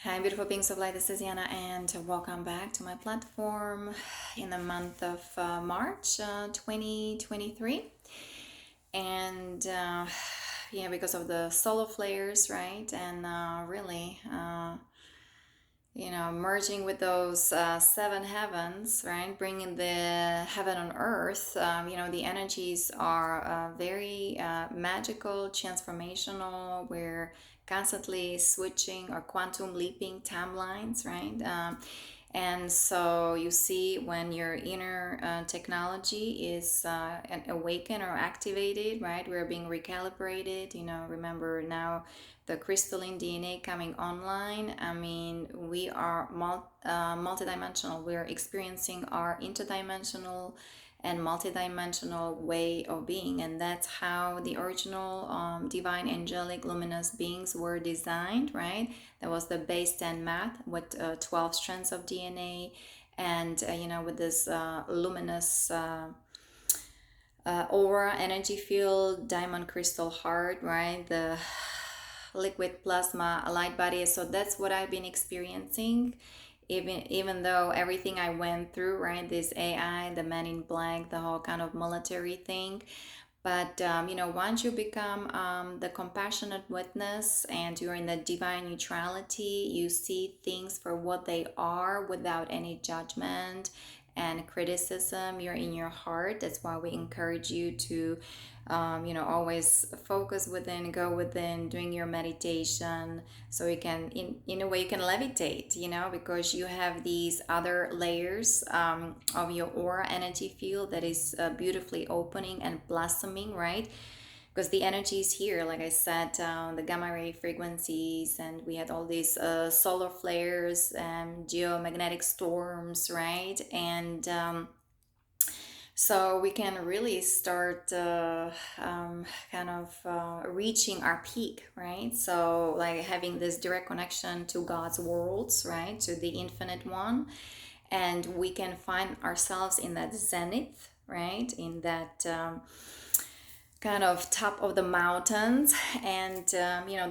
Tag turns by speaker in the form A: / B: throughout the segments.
A: Hi, beautiful beings of light. This is Yana, and welcome back to my platform in the month of March 2023. And because of the solar flares, right? And merging with those seven heavens, right? Bringing the heaven on earth. The energies are very magical, transformational. We're constantly switching or quantum leaping timelines, right? And so you see when your inner technology is awakened or activated, right? We're being recalibrated. Remember now the crystalline DNA coming online. I mean, we are multidimensional. We're experiencing our interdimensional and multidimensional way of being, and that's how the original divine angelic luminous beings were designed, right? That was the base 10 math with 12 strands of DNA, and with this luminous aura energy field, diamond crystal heart, right? The liquid plasma light body. So that's what I've been experiencing, even though everything I went through, right? This AI, the man in black, the whole kind of military thing. But once you become the compassionate witness and you're in the divine neutrality, you see things for what they are without any judgment and criticism. You're in your heart. That's why we encourage you to always focus within, go within, doing your meditation, so you can in a way you can levitate, because you have these other layers of your aura energy field that is beautifully opening and blossoming, right? Because the energy is here, like I said, the gamma ray frequencies, and we had all these solar flares and geomagnetic storms, right? And so we can really start reaching our peak, right? So like having this direct connection to God's worlds, right? To the infinite one. And we can find ourselves in that zenith, right? In that kind of top of the mountains. And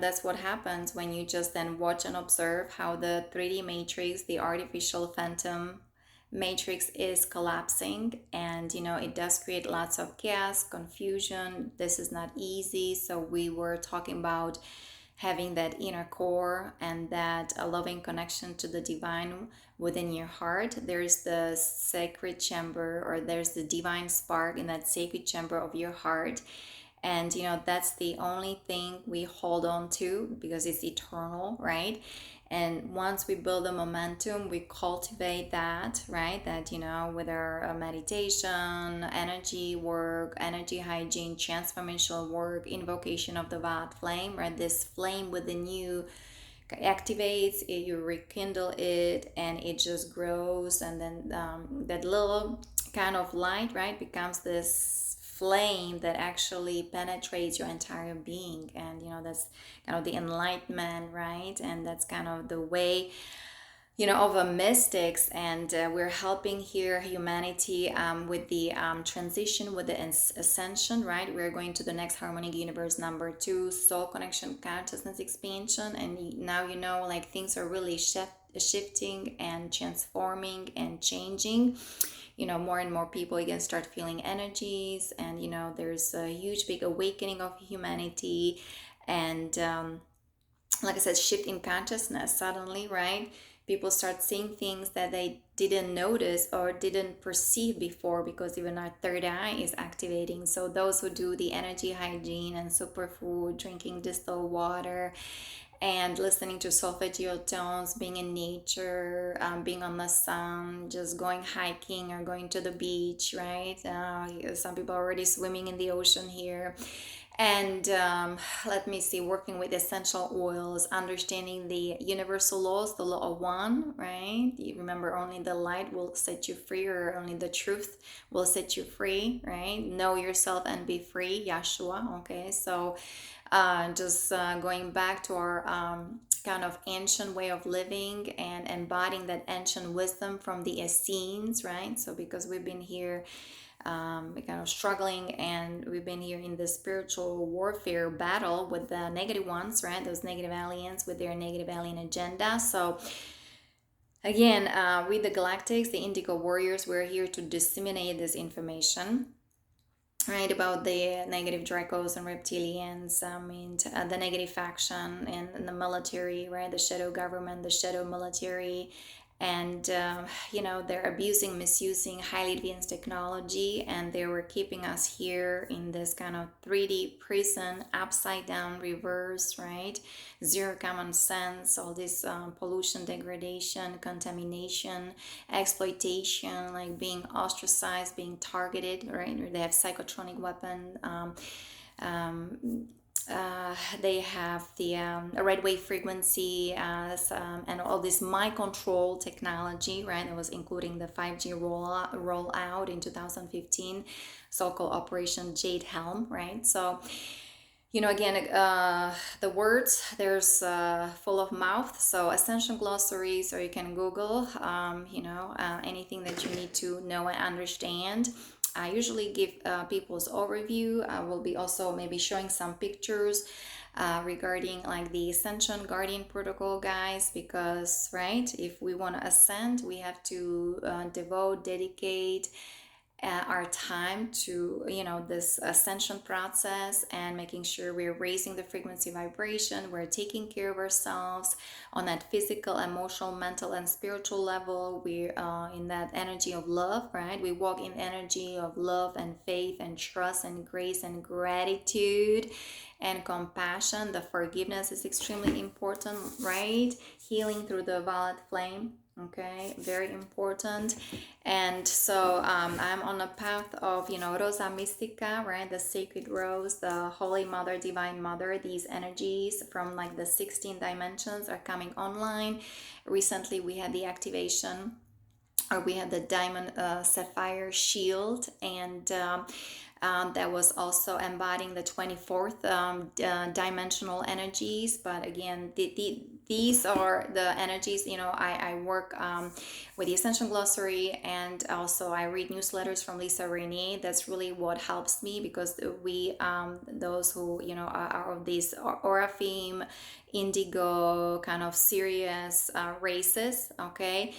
A: that's what happens when you just then watch and observe how the 3D matrix, the artificial phantom matrix, is collapsing. And it does create lots of chaos, confusion. This is not easy. So we were talking about having that inner core and that a loving connection to the divine within your heart. There's the sacred chamber, or there's the divine spark in that sacred chamber of your heart. And that's the only thing we hold on to because it's eternal, right? And once we build the momentum, we cultivate that, right? That with our meditation, energy work, energy hygiene, transformational work, invocation of the violet flame, right? This flame within you activates it, you rekindle it, and it just grows. And then that little kind of light, right, becomes this flame that actually penetrates your entire being. And that's kind of the enlightenment, right? And that's kind of the way of a mystics. And we're helping here humanity with the transition, with the ascension, right? We're going to the next harmonic universe number 2, soul connection, consciousness expansion. And now like things are really shifting and transforming and changing. More and more people, you can start feeling energies, and there's a huge big awakening of humanity. And like I said, shift in consciousness suddenly, right? People start seeing things that they didn't notice or didn't perceive before, because even our third eye is activating. So those who do the energy hygiene and superfood, drinking distilled water, and listening to solfeggio tones, being in nature, being on the sun, just going hiking or going to the beach, right? Some people are already swimming in the ocean here. And let me see, working with essential oils, understanding the universal laws, the law of one, right? You remember, only the light will set you free, or only the truth will set you free, right? Know yourself and be free, Yeshua. Okay, so just going back to our kind of ancient way of living and embodying that ancient wisdom from the Essenes, right? So because we've been here kind of struggling, and we've been here in this spiritual warfare battle with the negative ones, right? Those negative aliens with their negative alien agenda. So again, with the Galactics, the Indigo Warriors, we're here to disseminate this information, right, about the negative Dracos and reptilians, the negative faction in the military, right, the shadow government, the shadow military, and they're abusing, misusing highly advanced technology, and they were keeping us here in this kind of 3D prison, upside down, reverse, right, zero common sense, all this pollution, degradation, contamination, exploitation, like being ostracized, being targeted, right? They have psychotronic weapon. They have the red wave frequency and all this mind control technology, right? That was including the 5G rollout in 2015, so-called Operation Jade Helm, right? So again, the words, there's full of mouth. So Ascension glossaries, or you can Google, anything that you need to know and understand. I usually give people's overview. I will be also maybe showing some pictures regarding like the Ascension Guardian Protocol, guys, because, right, if we want to ascend, we have to dedicate our time to this ascension process, and making sure we're raising the frequency vibration, we're taking care of ourselves on that physical, emotional, mental, and spiritual level. We're in that energy of love, right? We walk in energy of love and faith and trust and grace and gratitude and compassion. The forgiveness is extremely important, right? Healing through the violet flame, okay, very important. And so I'm on a path of Rosa Mystica, right, the sacred rose, the Holy Mother, Divine Mother. These energies from like the 16 dimensions are coming online. Recently we had the activation, or we had the diamond sapphire shield, and that was also embodying the 24th dimensional energies. But again, these are the energies, I work with the Ascension Glossary, and also I read newsletters from Lisa Renee. That's really what helps me, because we, those who, are of these Oraphim, Indigo, kind of serious races, okay?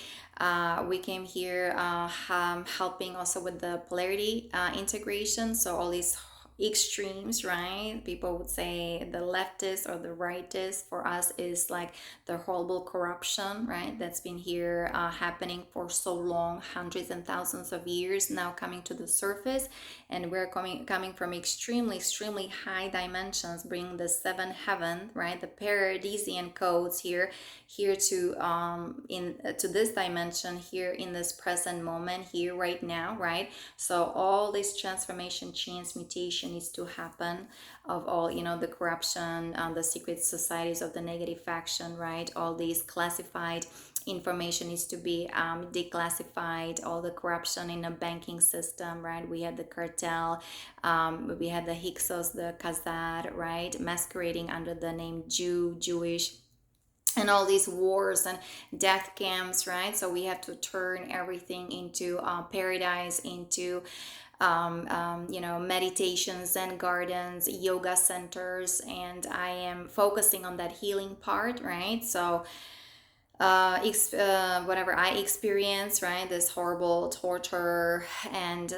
A: We came here helping also with the polarity integration. So all these extremes, right? People would say the leftist or the rightist. For us is like the horrible corruption, right? That's been here happening for so long, hundreds and thousands of years, now coming to the surface. And we're coming from extremely high dimensions, bringing the seven heaven, right? The paradisian codes here to to this dimension, here in this present moment, here right now, right? So all this transformation, transmutation needs to happen of all the corruption, the secret societies of the negative faction, right? All these classified information needs to be declassified, all the corruption in the banking system, right? We had the cartel, we had the Hyksos, the Khazar, right, masquerading under the name Jewish, and all these wars and death camps, right? So we have to turn everything into paradise, into meditations and gardens, yoga centers, and I am focusing on that healing part, right? So whatever I experience, right, this horrible torture, and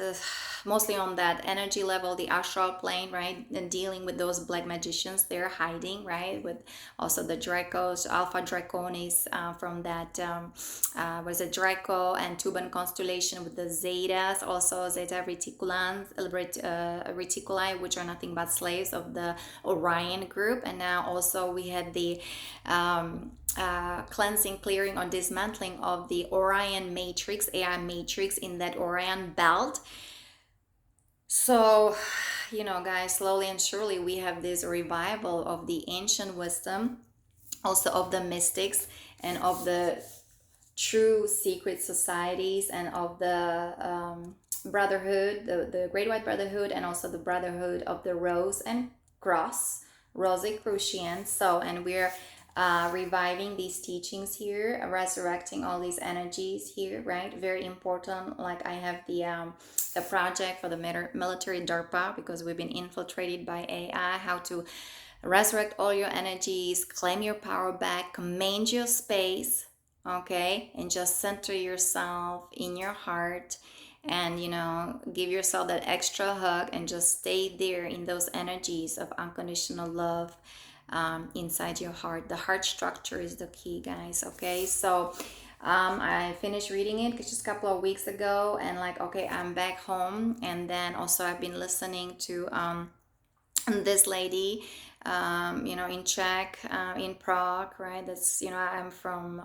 A: mostly on that energy level, the astral plane, right, and dealing with those black magicians, they're hiding, right, with also the Dracos, Alpha Draconis from that, was it Draco and Tuban constellation, with the Zetas, also Zeta Reticuli, which are nothing but slaves of the Orion group. And now also we had the cleansing, clearing, or dismantling of the Orion matrix, AI matrix in that Orion belt. So, guys, slowly and surely we have this revival of the ancient wisdom, also of the mystics, and of the true secret societies, and of the brotherhood, the Great White Brotherhood, and also the Brotherhood of the Rose and Cross, Rosicrucians. So, and we're reviving these teachings here, resurrecting all these energies here, right? Very important. Like I have the project for the military DARPA, because we've been infiltrated by AI, how to resurrect all your energies, claim your power back, command your space, okay? And just center yourself in your heart, and give yourself that extra hug and just stay there in those energies of unconditional love, inside your heart. The heart structure is the key, guys. Okay, so I finished reading it just a couple of weeks ago, and like, okay, I'm back home, and then also I've been listening to this lady, in Czech, in Prague, right? That's, I'm from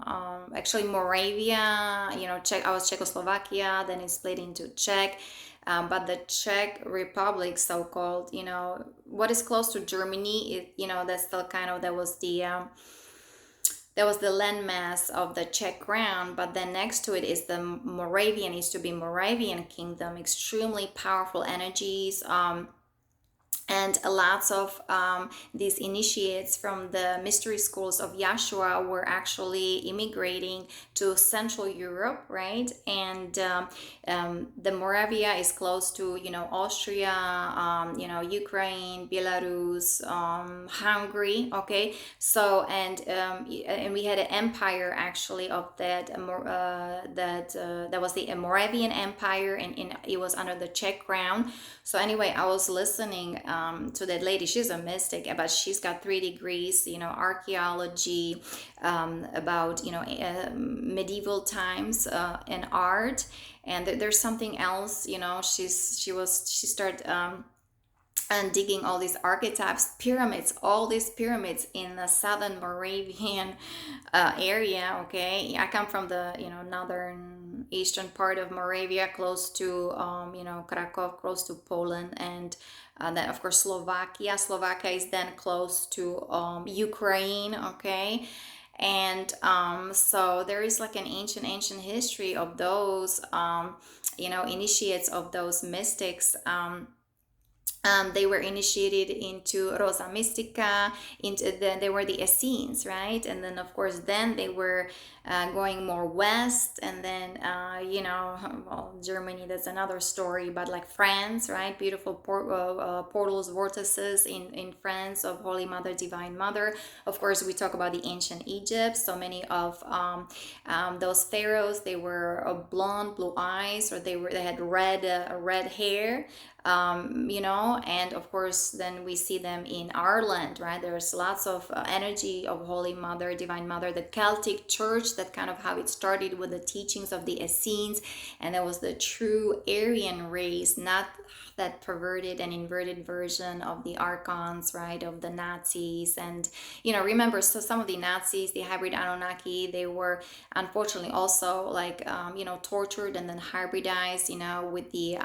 A: actually Moravia, Czech. I was Czechoslovakia, then it split into Czech. But the Czech Republic, so called, what is close to Germany, that's still kind of, that was the landmass of the Czech crown, but then next to it is the Moravian, used to be Moravian kingdom, extremely powerful energies. And lots of these initiates from the mystery schools of Yeshua were actually immigrating to Central Europe, right? And the Moravia is close to, Austria, Ukraine, Belarus, Hungary, okay? So, and we had an empire actually of that, that was the Moravian Empire, and it was under the Czech crown. So anyway, I was listening to that lady. She's a mystic, but she's got 3 degrees, archaeology, about, medieval times, and art. And there's something else, she started and digging all these archetypes, pyramids, all these pyramids in the southern Moravian area. Okay, I come from the northern eastern part of Moravia, close to Krakow, close to Poland, and then of course Slovakia. Slovakia is then close to Ukraine. Okay. And so there is like an ancient history of those initiates, of those mystics. They were initiated into Rosa Mystica, they were the Essenes, right? And then of course then they were going more west, and then well, Germany, that's another story, but like France, right? Beautiful portals, vortices in France of Holy Mother, Divine Mother. Of course, we talk about the ancient Egypt. So many of those pharaohs, they were blonde, blue eyes, or they had red hair. And of course then we see them in our land, right? There's lots of energy of Holy Mother, Divine Mother, the Celtic Church, that kind of how it started with the teachings of the Essenes, and that was the true Aryan race, not that perverted and inverted version of the archons, right, of the Nazis. And remember, so some of the Nazis, the hybrid Anunnaki, they were unfortunately also like tortured and then hybridized, with the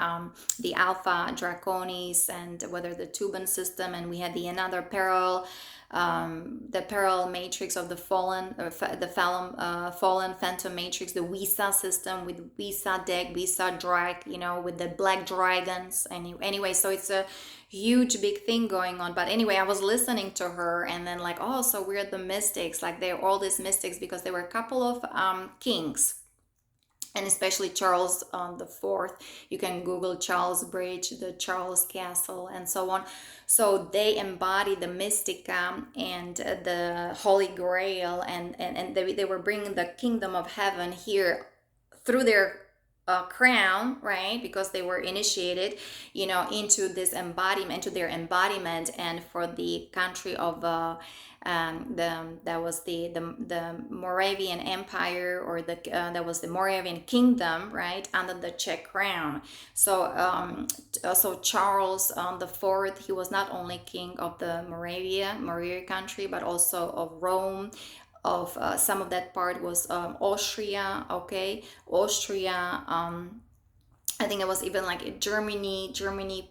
A: Alpha Draconis, and whether the Tuban system, and we had the another parallel, the parallel matrix of the fallen, fallen phantom matrix, the Visa system with Visa deck, Visa drag, with the black dragons. Anyway, so it's a huge big thing going on. But anyway, I was listening to her, and then like, oh, so we're the mystics, like they're all these mystics, because there were a couple of kings, and especially Charles the Fourth. You can Google Charles Bridge, the Charles Castle, and so on. So they embody the Mystica and the Holy Grail, and they were bringing the kingdom of heaven here through their crown, right? Because they were initiated, into this embodiment, into their embodiment, and for the country of that was the Moravian Empire, or that was the Moravian Kingdom, right, under the Czech crown. So Charles the Fourth, he was not only king of the Moravia country, but also of Rome, of some of that part was Austria, okay, Austria. I think it was even like Germany,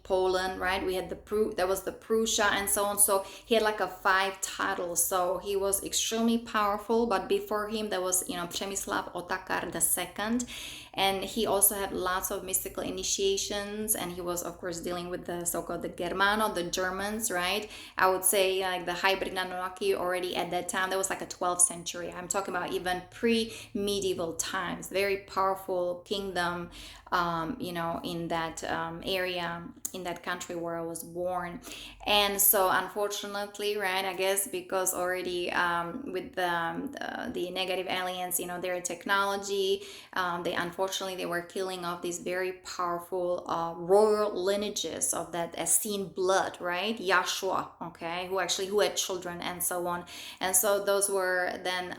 A: Poland, right? We had that was the Prussia, and so on. So he had like a 5 titles. So he was extremely powerful. But before him, there was Przemysław Otakar II, And he also had lots of mystical initiations, and he was of course dealing with the so-called the Germano, the Germans, right? I would say like the hybrid Anunnaki already at that time. That was like a 12th century. I'm talking about even pre-medieval times. Very powerful kingdom, in that area, in that country where I was born. And so, unfortunately, right, I guess because already with the negative aliens, their technology, they unfortunately they were killing off these very powerful royal lineages of that Essene blood, right? Yahshua, okay, who had children and so on. And so those were then,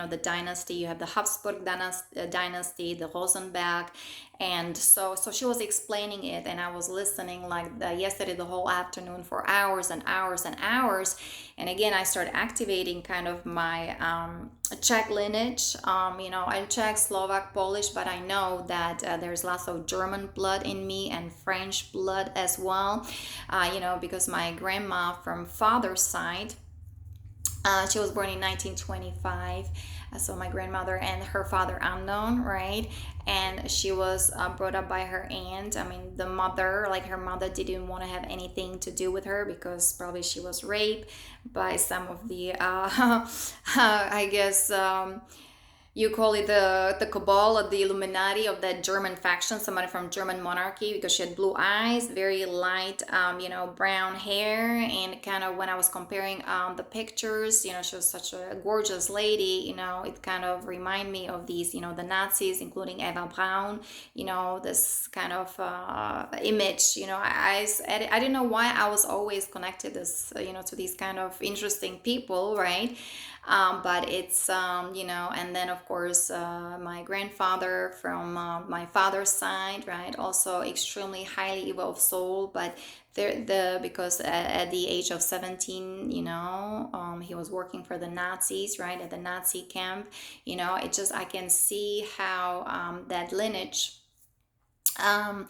A: the dynasty. You have the Habsburg dynasty, the Rosenberg, and so she was explaining it, and I was listening like yesterday the whole afternoon for hours and hours and hours. And again, I started activating kind of my Czech lineage. I'm Czech, Slovak, Polish, but I know that there's lots of German blood in me and French blood as well. Because my grandma from father's side, she was born in 1925. So my grandmother and her father unknown, right? And she was brought up by her aunt. I mean, the mother, like her mother, didn't want to have anything to do with her because probably she was raped by some of the, I guess, you call it the cabal or the Illuminati of that German faction, somebody from German monarchy, because she had blue eyes, very light, brown hair, and kind of when I was comparing the pictures, she was such a gorgeous lady. It kind of remind me of these, the Nazis, including Eva Braun. This kind of image. I didn't know why I was always connected this, to these kind of interesting people, right? But it's and then of course my grandfather from my father's side, right, also extremely highly evolved soul. But because at the age of 17, he was working for the Nazis, right, at the Nazi camp. It just, I can see how that lineage, um,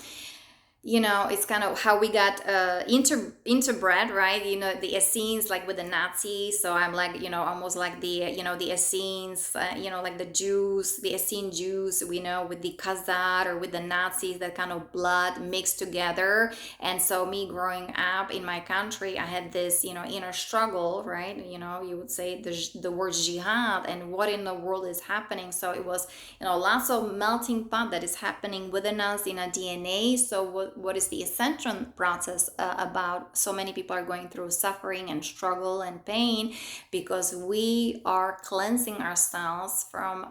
A: it's kind of how we got interbred, right? The Essenes, like with the Nazis. So I'm like, almost like the Essenes, like the Jews, the Essene Jews, with the Khazar or with the Nazis, that kind of blood mixed together. And so me growing up in my country, I had this, inner struggle, right? You would say the word jihad and what in the world is happening. So it was, lots of melting pot that is happening within us in our DNA. So what is the ascension process about? So many people are going through suffering and struggle and pain because we are cleansing ourselves from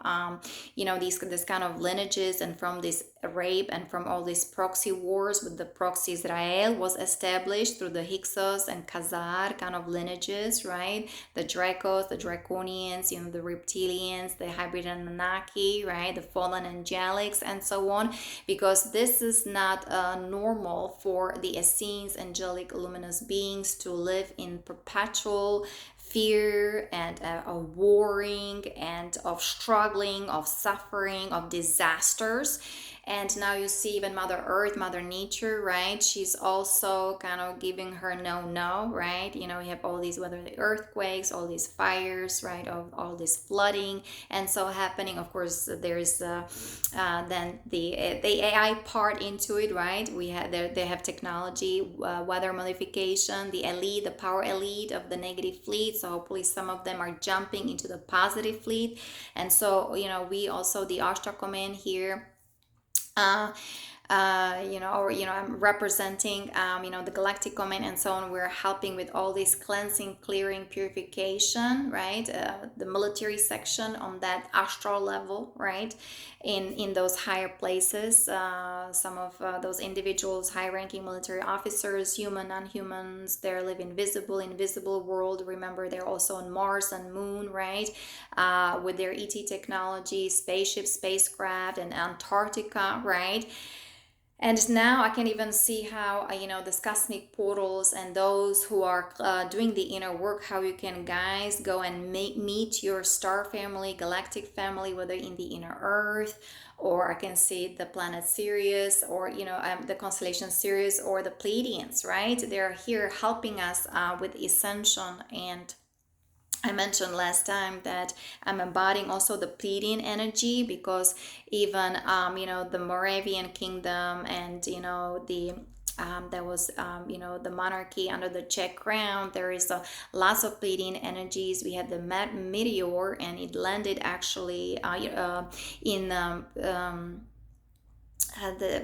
A: this kind of lineages, and from this rape, and from all these proxy wars with the proxy Israel was established through the Hyksos and Khazar kind of lineages, right? The Dracos, the Draconians, the reptilians, the hybrid Anunnaki, right? The fallen angelics, and so on. Because this is not normal for the Essenes, angelic luminous beings, to live in perpetual fear and of warring and of struggling, of suffering, of disasters. And now you see even Mother Earth, Mother Nature, right? She's also kind of giving her no, right? You have all these, whether the earthquakes, all these fires, right? All this flooding, and so happening. Of course, there's then the AI part into it, right? They have technology, weather modification, the elite, the power elite of the negative fleet. So hopefully some of them are jumping into the positive fleet, and so we also, the Ashtar command here, uh, I'm representing, the Galactic Command and so on. We're helping with all this cleansing, clearing, purification, right? The military section on that astral level, right? In those higher places, some of those individuals, high-ranking military officers, human, non-humans, they live invisible world. Remember, they're also on Mars and Moon, right? With their ET technology, spaceship, spacecraft, and Antarctica, right? And now I can even see how, this cosmic portals and those who are doing the inner work, how you can, guys, go and meet your star family, galactic family, whether in the inner earth, or I can see the planet Sirius, or, the constellation Sirius, or the Pleiadians, right? They're here helping us with ascension and I mentioned last time that I'm embodying also the Pleiadian energy, because even the Moravian kingdom, and the there was the monarchy under the Czech crown. There is lots of Pleiadian energies. We had the meteor, and it landed actually in the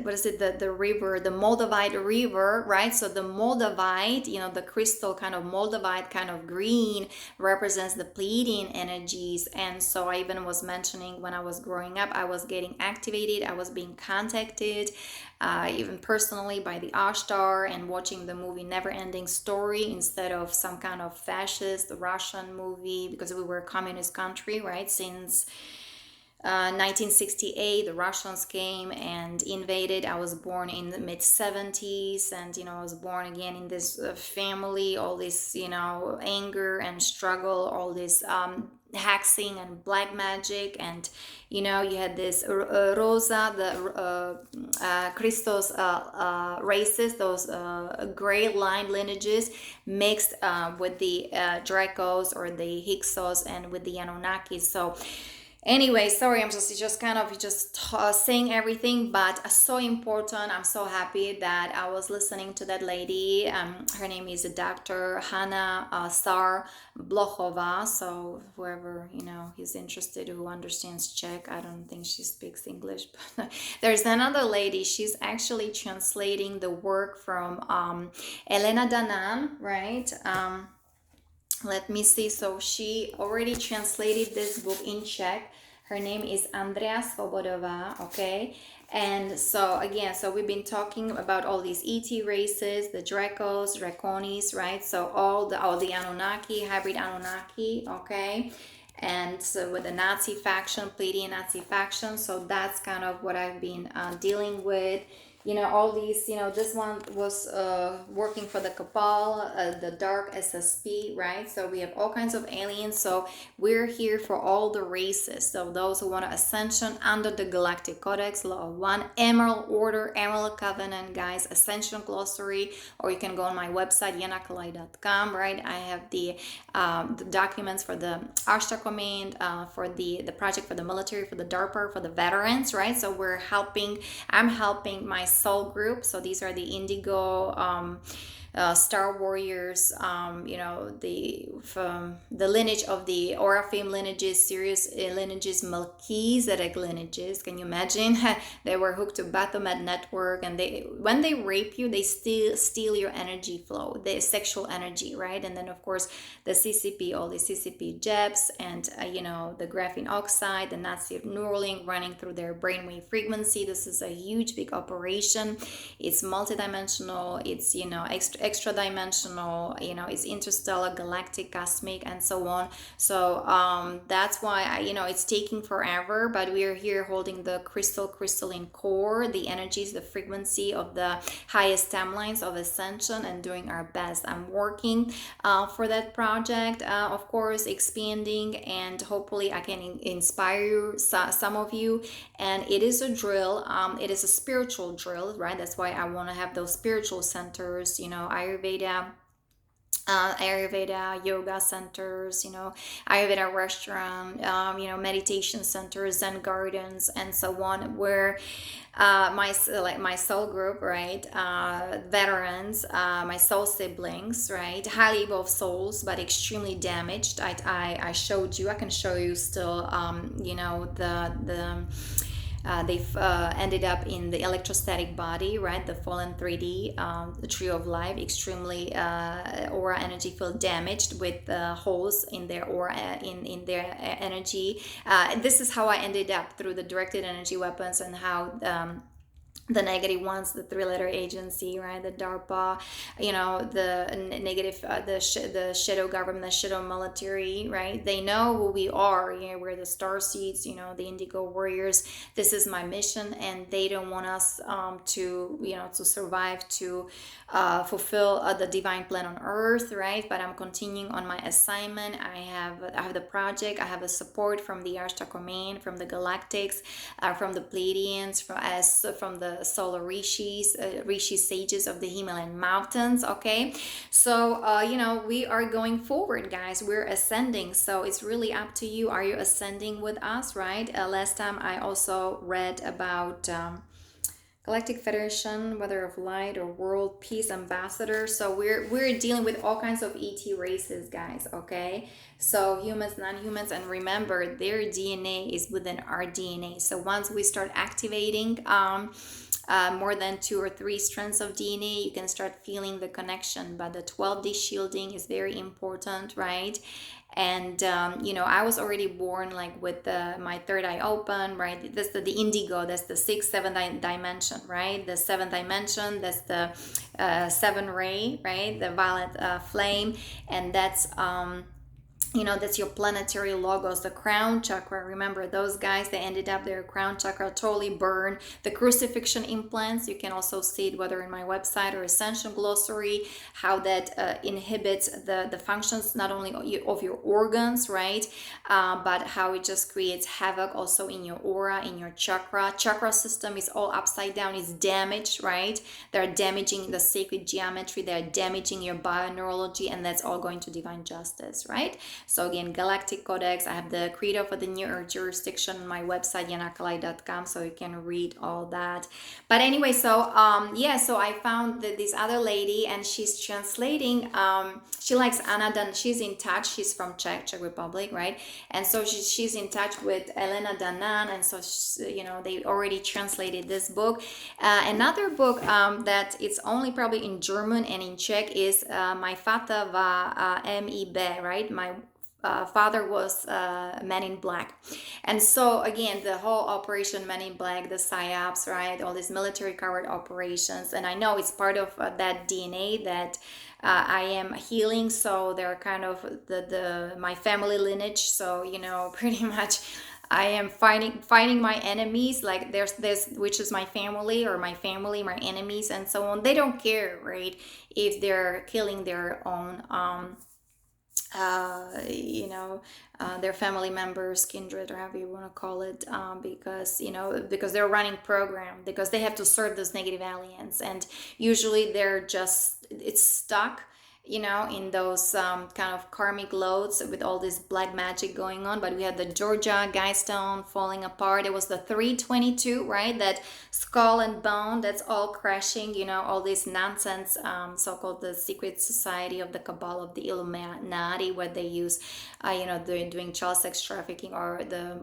A: what is it, the river, the Moldavite river, right? So the Moldavite, the crystal kind of Moldavite kind of green represents the Pleiadian energies. And so I even was mentioning, when I was growing up, I was getting activated, I was being contacted even personally by the Ashtar, and watching the movie Never Ending Story instead of some kind of fascist Russian movie, because we were a communist country, right? Since 1968, the Russians came and invaded. I was born in the mid 70s, and I was born again in this family, all this anger and struggle, all this hexing and black magic. And you had this Rosa, the Christos races, those gray line lineages mixed with the Dracos or the Hyksos and with the Anunnakis. So anyway, sorry, I'm just kind of just saying everything, but so important. I'm so happy that I was listening to that lady. Her name is Dr. Hanna Star Blochova. So whoever is interested, who understands Czech, I don't think she speaks English, but there's another lady. She's actually translating the work from Elena Danan, right? Let me see. So she already translated this book in Czech. Her name is Andrea Svobodová, okay? And so again, so we've been talking about all these ET races, the Dracos, Draconis, right? So all the Anunnaki, hybrid Anunnaki, okay? And so with the Nazi faction, Pleiadian Nazi faction. So that's kind of what I've been dealing with. All these, this one was working for the Cabal, the Dark SSP, right? So we have all kinds of aliens. So we're here for all the races. So those who want to Ascension under the Galactic Codex, Law of One, Emerald Order, Emerald Covenant, guys, Ascension Glossary, or you can go on my website, yanakalai.com, right? I have the documents for the Ashtar Command, for the project for the military, for the DARPA, for the veterans, right? So I'm helping my soul group. So these are the Indigo Star Warriors, the lineage of the Oraphim lineages, Sirius lineages, Melchizedek lineages. Can you imagine? They were hooked to Baphomet network, and when they rape you, they steal your energy flow, the sexual energy, right? And then of course the CCP, all the CCP jabs, and the graphene oxide, the Nazi Neuralink running through their brainwave frequency. This is a huge, big operation. It's multidimensional. It's extra dimensional, it's interstellar, galactic, cosmic, and so on. So that's why it's taking forever, but we are here holding the crystalline core, the energies, the frequency of the highest timelines of Ascension, and doing our best. I'm working for that project, of course, expanding, and hopefully I can inspire you, some of you. And it is a drill, it is a spiritual drill, right? That's why I want to have those spiritual centers, Ayurveda yoga centers, Ayurveda restaurant, meditation centers, Zen gardens, and so on, where my soul group, right, veterans, my soul siblings, right, highly evolved souls but extremely damaged. I showed you, I can show you still, they've ended up in the electrostatic body, right? The fallen 3D, the tree of life, extremely aura energy field damaged with holes in their aura, in their energy. This is how I ended up through the directed energy weapons, and how the negative ones, the three-letter agency, right, the DARPA, the negative, the shadow government, the shadow military, right? They know who we are. We're the star seeds, the Indigo warriors. This is my mission, and they don't want us to survive, to fulfill the divine plan on earth, right? But I'm continuing on my assignment. I have the project. I have a support from the Ashtar Command, from the Galactics, from the Pleiadians, from the solar rishis, rishi sages of the Himalayan mountains. Okay, so we are going forward, guys. We're ascending, so it's really up to you. Are you ascending with us, right? Last time I also read about Galactic Federation, whether of light or world peace ambassador. So we're dealing with all kinds of ET races, guys. Okay, so humans, non-humans, and remember, their DNA is within our DNA. So once we start activating more than 2 or 3 strands of DNA, you can start feeling the connection. But the 12D shielding is very important, right? And I was already born like with my third eye open, right? That's the indigo. That's the sixth, seventh dimension, right? The seventh dimension. That's the seven ray, right? The violet flame, and that's your planetary logos, the crown chakra. Remember, those guys, they ended up their crown chakra totally burned. The crucifixion implants, you can also see it whether in my website or Ascension glossary, how that inhibits the functions not only of your organs, right, but how it just creates havoc also in your aura, in your chakra system is all upside down, is damaged, right? They're damaging the sacred geometry, they're damaging your bioneurology, and that's all going to divine justice, right? So again, Galactic Codex, I have the Credo for the New Earth jurisdiction on my website, yanakalai.com, so you can read all that. But anyway, so so I found that this other lady, and she's translating, she likes Anna Dan, she's in touch, she's from Czech Republic, right? And so she's in touch with Elena Danan, and so they already translated this book. Another book that it's only probably in German and in Czech is My Vater war MIB, right? My father was Men in Black. And so again, the whole operation Men in Black, the psyops, right, all these military covered operations, and I know it's part of that DNA that I am healing. So they're kind of the my family lineage, so pretty much I am fighting my enemies. Like there's which is my family, or my family, my enemies, and so on. They don't care, right, if they're killing their own their family members, kindred, or however you want to call it, because they're running program, because they have to serve those negative aliens, and usually it's stuck in those kind of karmic loads with all this black magic going on. But we had the Georgia Guidestone falling apart. It was the 322, right? That skull and bone, that's all crashing, all this nonsense, so-called the secret society of the Cabal of the Illuminati, where they use, they're doing child sex trafficking, or the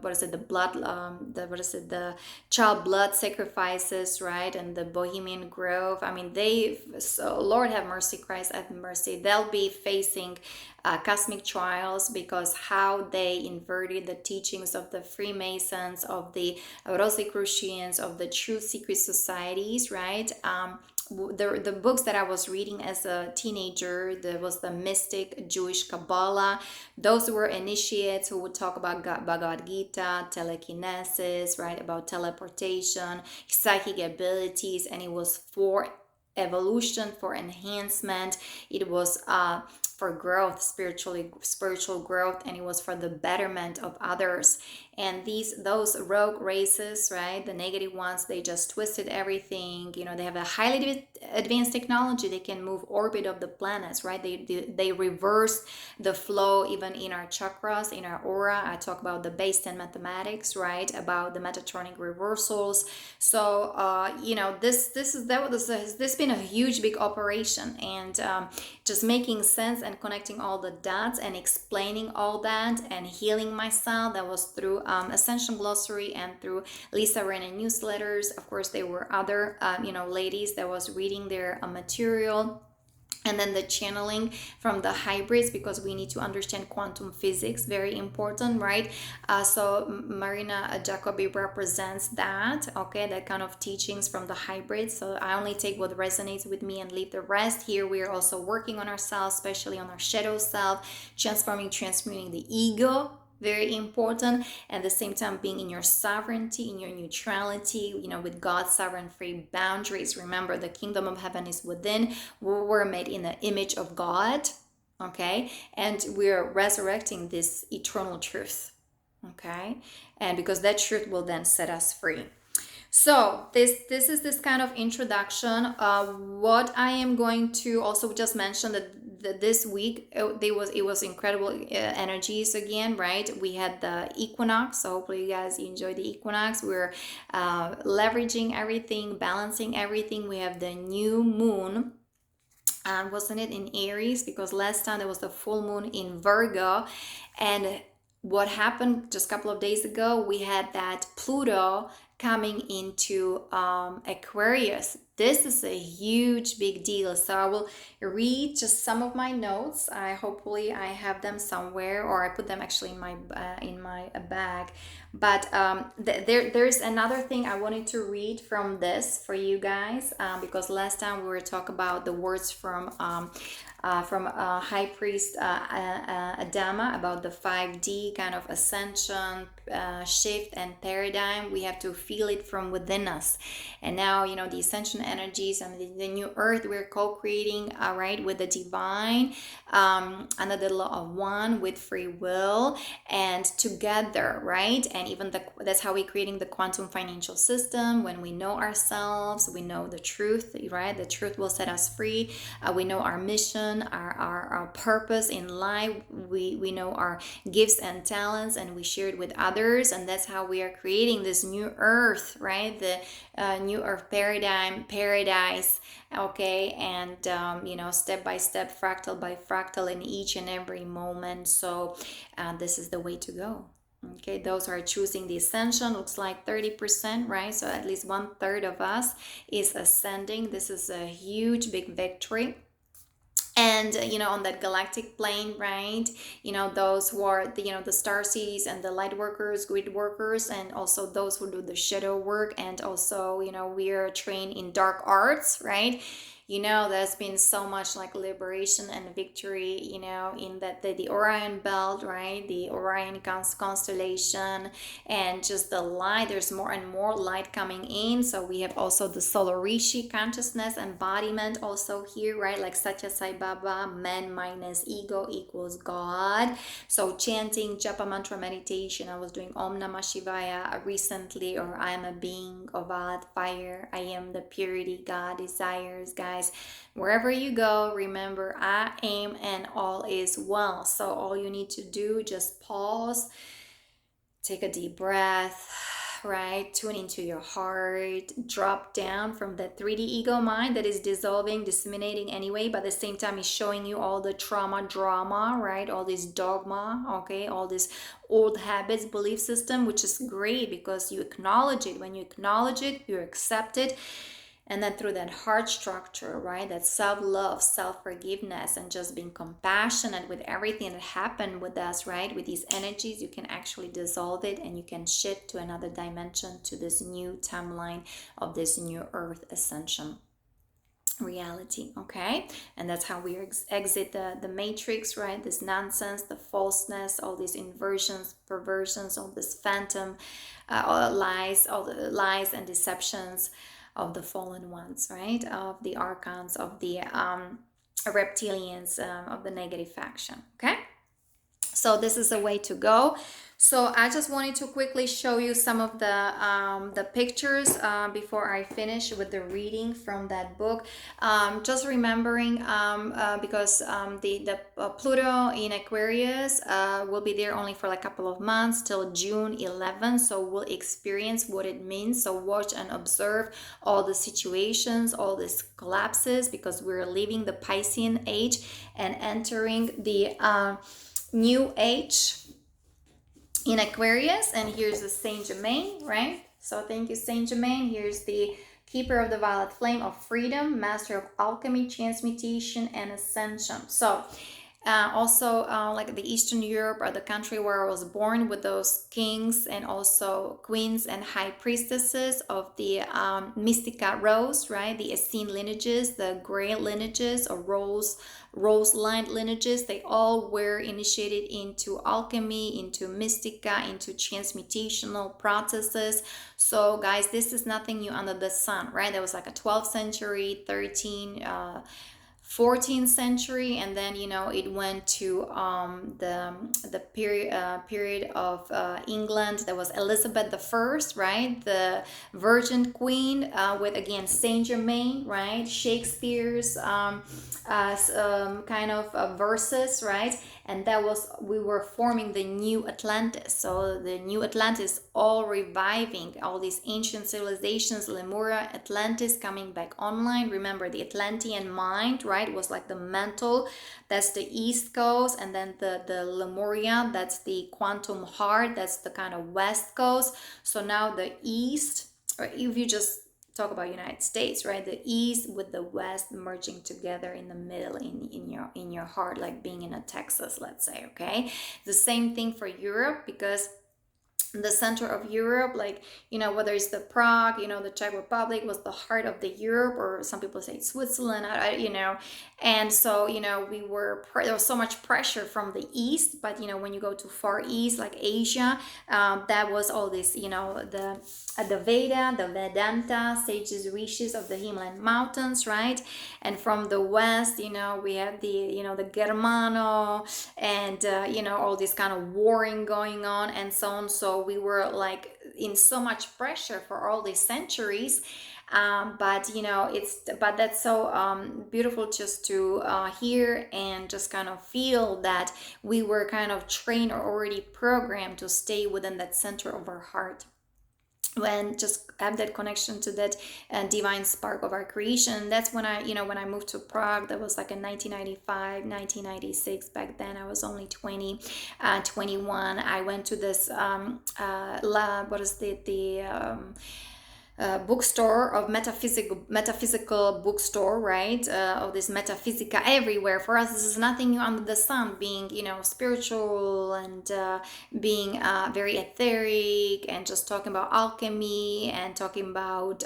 A: child blood sacrifices, right? And the Bohemian Grove. I mean, Lord have mercy, Christ have mercy. They'll be facing cosmic trials, because how they inverted the teachings of the Freemasons, of the Rosicrucians, of the true secret societies, right? The books that I was reading as a teenager, there was the mystic Jewish Kabbalah. Those were initiates who would talk about Bhagavad Gita, telekinesis, right, about teleportation, psychic abilities, and it was for evolution, for enhancement. It was for growth, spiritual growth, and it was for the betterment of others. And those rogue races, right, the negative ones, they just twisted everything. They have a highly advanced technology. They can move orbit of the planets, right? They reverse the flow even in our chakras, in our aura. I talk about the base 10 mathematics, right, about the metatronic reversals. So this been a huge big operation, and just making sense and connecting all the dots and explaining all that and healing myself. That was through Ascension glossary and through Lisa Renna newsletters. Of course, there were other ladies that was reading their material. And then the channeling from the hybrids, because we need to understand quantum physics, very important, right? So Marina Jacobi represents that, okay, that kind of teachings from the hybrids. So I only take what resonates with me and leave the rest. Here we are also working on ourselves, especially on our shadow self, transmuting the ego, very important. At the same time, being in your sovereignty, in your neutrality, with God's sovereign free boundaries. Remember, the kingdom of heaven is within. We were made in the image of God, okay? And we're resurrecting this eternal truth, okay? And because that truth will then set us free. So this is this kind of introduction. What I am going to also just mention that this week it was incredible energies again, right? We had the equinox, so hopefully you guys enjoy the equinox. We're leveraging everything, balancing everything. We have the new moon. Wasn't it in Aries? Because last time there was the full moon in Virgo, and what happened just a couple of days ago, we had that Pluto coming into Aquarius. This is a huge big deal. So I will read just some of my notes. I hopefully I have them somewhere, or I put them actually in my bag. But there's another thing I wanted to read from this for you guys, because last time we were talking about the words from High Priest Adama about the 5D kind of ascension, shift, and paradigm. We have to feel it from within us. And now, you know, the ascension energies and the new earth we're co creating, right, with the divine, under the law of one, with free will, and together, right? And even that's how we're creating the quantum financial system. When we know ourselves, we know the truth, right? The truth will set us free. We know our mission, our purpose in life. We know our gifts and talents, and we share it with others. And that's how we are creating this new earth, right? The new earth paradigm, paradise. Okay, and you know, step by step, fractal by fractal in each and every moment. So this is the way to go. Okay, those are choosing the ascension. Looks like 30%, right? So at least 1/3 of us is ascending. This is a huge big victory. And you know, on that galactic plane, right, you know, those who are the, you know, the star seeds and the light workers, grid workers, and also those who do the shadow work, and also, you know, we are trained in dark arts, right? You know, there's been so much like liberation and victory, you know, in that the Orion belt, right, the Orion constellation, and just the light. There's more and more light coming in. So we have also the solar Rishi consciousness embodiment also here, right? Like Satya Sai Baba, man minus ego equals God. So chanting japa mantra meditation. I was doing Om Namah Shivaya recently, or I am a being of earth, fire. I am the purity God desires, guys. Wherever you go, remember I am and all is well. So all you need to do, just pause, take a deep breath, right? Tune into your heart, drop down from that 3D ego mind that is dissolving, disseminating anyway, but at the same time is showing you all the trauma, drama, right? All this dogma, okay? All this old habits, belief system, which is great because you acknowledge it. When you acknowledge it, you accept it. And then through that heart structure, right, that self-love, self-forgiveness, and just being compassionate with everything that happened with us, right, with these energies, you can actually dissolve it and you can shift to another dimension, to this new timeline of this new earth ascension reality. Okay, and that's how we exit the matrix, right? This nonsense, the falseness, all these inversions, perversions, all this phantom lies, all the lies and deceptions of the fallen ones, right? Of the archons, of the reptilians, of the negative faction. Okay, so this is a way to go. So I just wanted to quickly show you some of the pictures before I finish with the reading from that book. Just remembering, because the Pluto in Aquarius will be there only for like a couple of months till June 11th. So we'll experience what it means. So watch and observe all the situations, all these collapses, because we're leaving the Piscean age and entering the new age in Aquarius. And here's the Saint Germain, right? So thank you, Saint Germain. Here's the keeper of the violet flame of freedom, master of alchemy, transmutation, and ascension. So also like the Eastern Europe, or the country where I was born, with those kings and also queens and high priestesses of the Mystica Rose, right? The Essene lineages, the Gray lineages, or Rose line lineages, they all were initiated into alchemy, into Mystica, into transmutational processes. So guys, this is nothing new under the sun, right? There was like a 12th century, 14th century, and then it went to the period of England. There was Elizabeth the First, right, the Virgin Queen, with again Saint Germain, right, Shakespeare's kind of verses, right, and that was, we were forming the new Atlantis. So the new Atlantis, all reviving all these ancient civilizations, Lemuria, Atlantis coming back online. Remember, the Atlantean mind, right, was like the mental, that's the east coast, and then the Lemuria, that's the quantum heart, that's the kind of west coast. So now the east, or if you just talk about United States, right, the east with the west merging together in the middle, in your heart, like being in a Texas, let's say. Okay, the same thing for Europe, because the center of Europe, like, whether it's the Prague, the Czech Republic was the heart of the Europe, or some people say Switzerland, and so, there was so much pressure from the east, but, when you go to far east, like Asia, that was all this, the Veda, the Vedanta, sages, rishis of the Himalayan mountains, right? And from the west, we have the Germano, and, all this kind of warring going on, and so on. So we were like in so much pressure for all these centuries. But that's so beautiful just to hear and just kind of feel that we were kind of trained or already programmed to stay within that center of our heart, when just have that connection to that divine spark of our creation. That's when I moved to Prague. That was like in 1995, 1996. Back then I was only 20, 21. I went to this what is the bookstore of metaphysical bookstore, right, of this metaphysica everywhere. For us, this is nothing new under the sun, being spiritual, and being very etheric, and just talking about alchemy, and talking about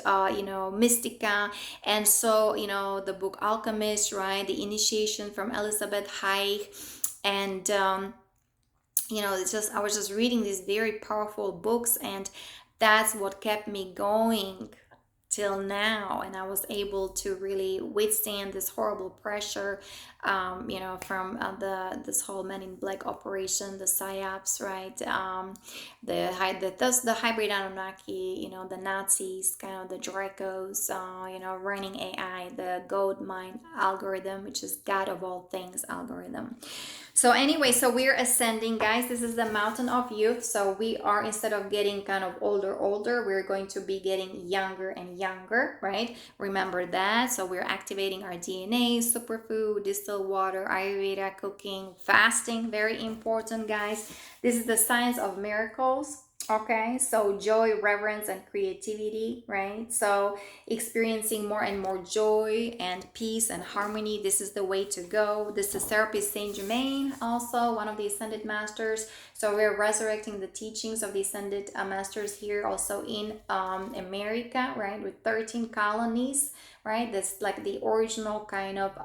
A: mystica. And so the book Alchemist, right, the initiation from Elizabeth Haig, and it's just, I was just reading these very powerful books, and that's what kept me going till now, and I was able to really withstand this horrible pressure, from this whole Men in Black operation, the psyops, right, the hybrid Anunnaki, the Nazis, kind of the Dracos, running AI, the gold mine algorithm, which is God of all things algorithm. So anyway, so we're ascending, guys. This is the mountain of youth. So we are, instead of getting kind of older, we're going to be getting younger and younger, right? Remember that. So we're activating our DNA, superfood, distilled water, Ayurveda, cooking, fasting, very important, guys. This is the science of miracles. Okay, so joy, reverence, and creativity, right? So experiencing more and more joy and peace and harmony, this is the way to go. This is Therapist Saint Germain, also one of the Ascended Masters. So we're resurrecting the teachings of the Ascended Masters here, also in America, right, with 13 colonies, right? That's like the original kind of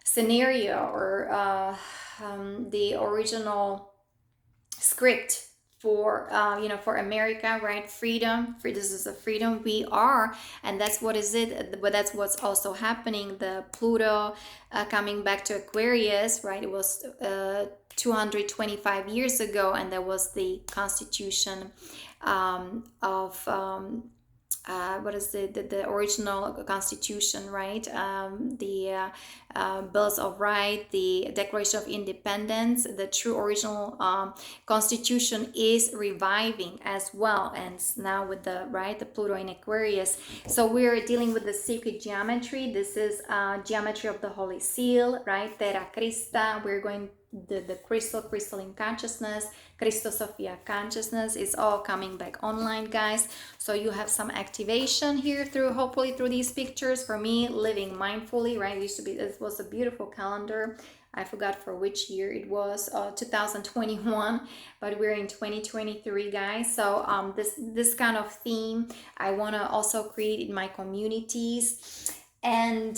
A: scenario, or the original script for for America, right? Freedom. This is the freedom we are, and that's what is it. But that's what's also happening. The Pluto coming back to Aquarius, right? It was 225 years ago, and that was the Constitution of what is the original Constitution, right? The Bills of Rights, the Declaration of Independence, the true original Constitution is reviving as well, and now with the Pluto in Aquarius. So we're dealing with the sacred geometry. This is geometry of the Holy Seal, right? Terra Christa. We're going the crystalline consciousness, Christosophia consciousness is all coming back online, guys. So you have some activation here hopefully through these pictures. For me, living mindfully, right? It was a beautiful calendar. I forgot for which year it was, 2021, but we're in 2023, guys. So this kind of theme I want to also create in my communities, and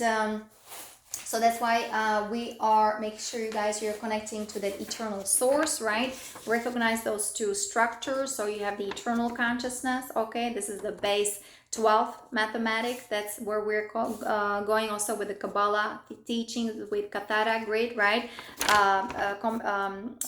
A: So that's why we are, make sure you guys, you're connecting to that eternal source, right? Recognize those two structures. So you have the eternal consciousness. Okay, this is the base 12th mathematics. That's where we're going also with the Kabbalah teachings with Katara grid, right?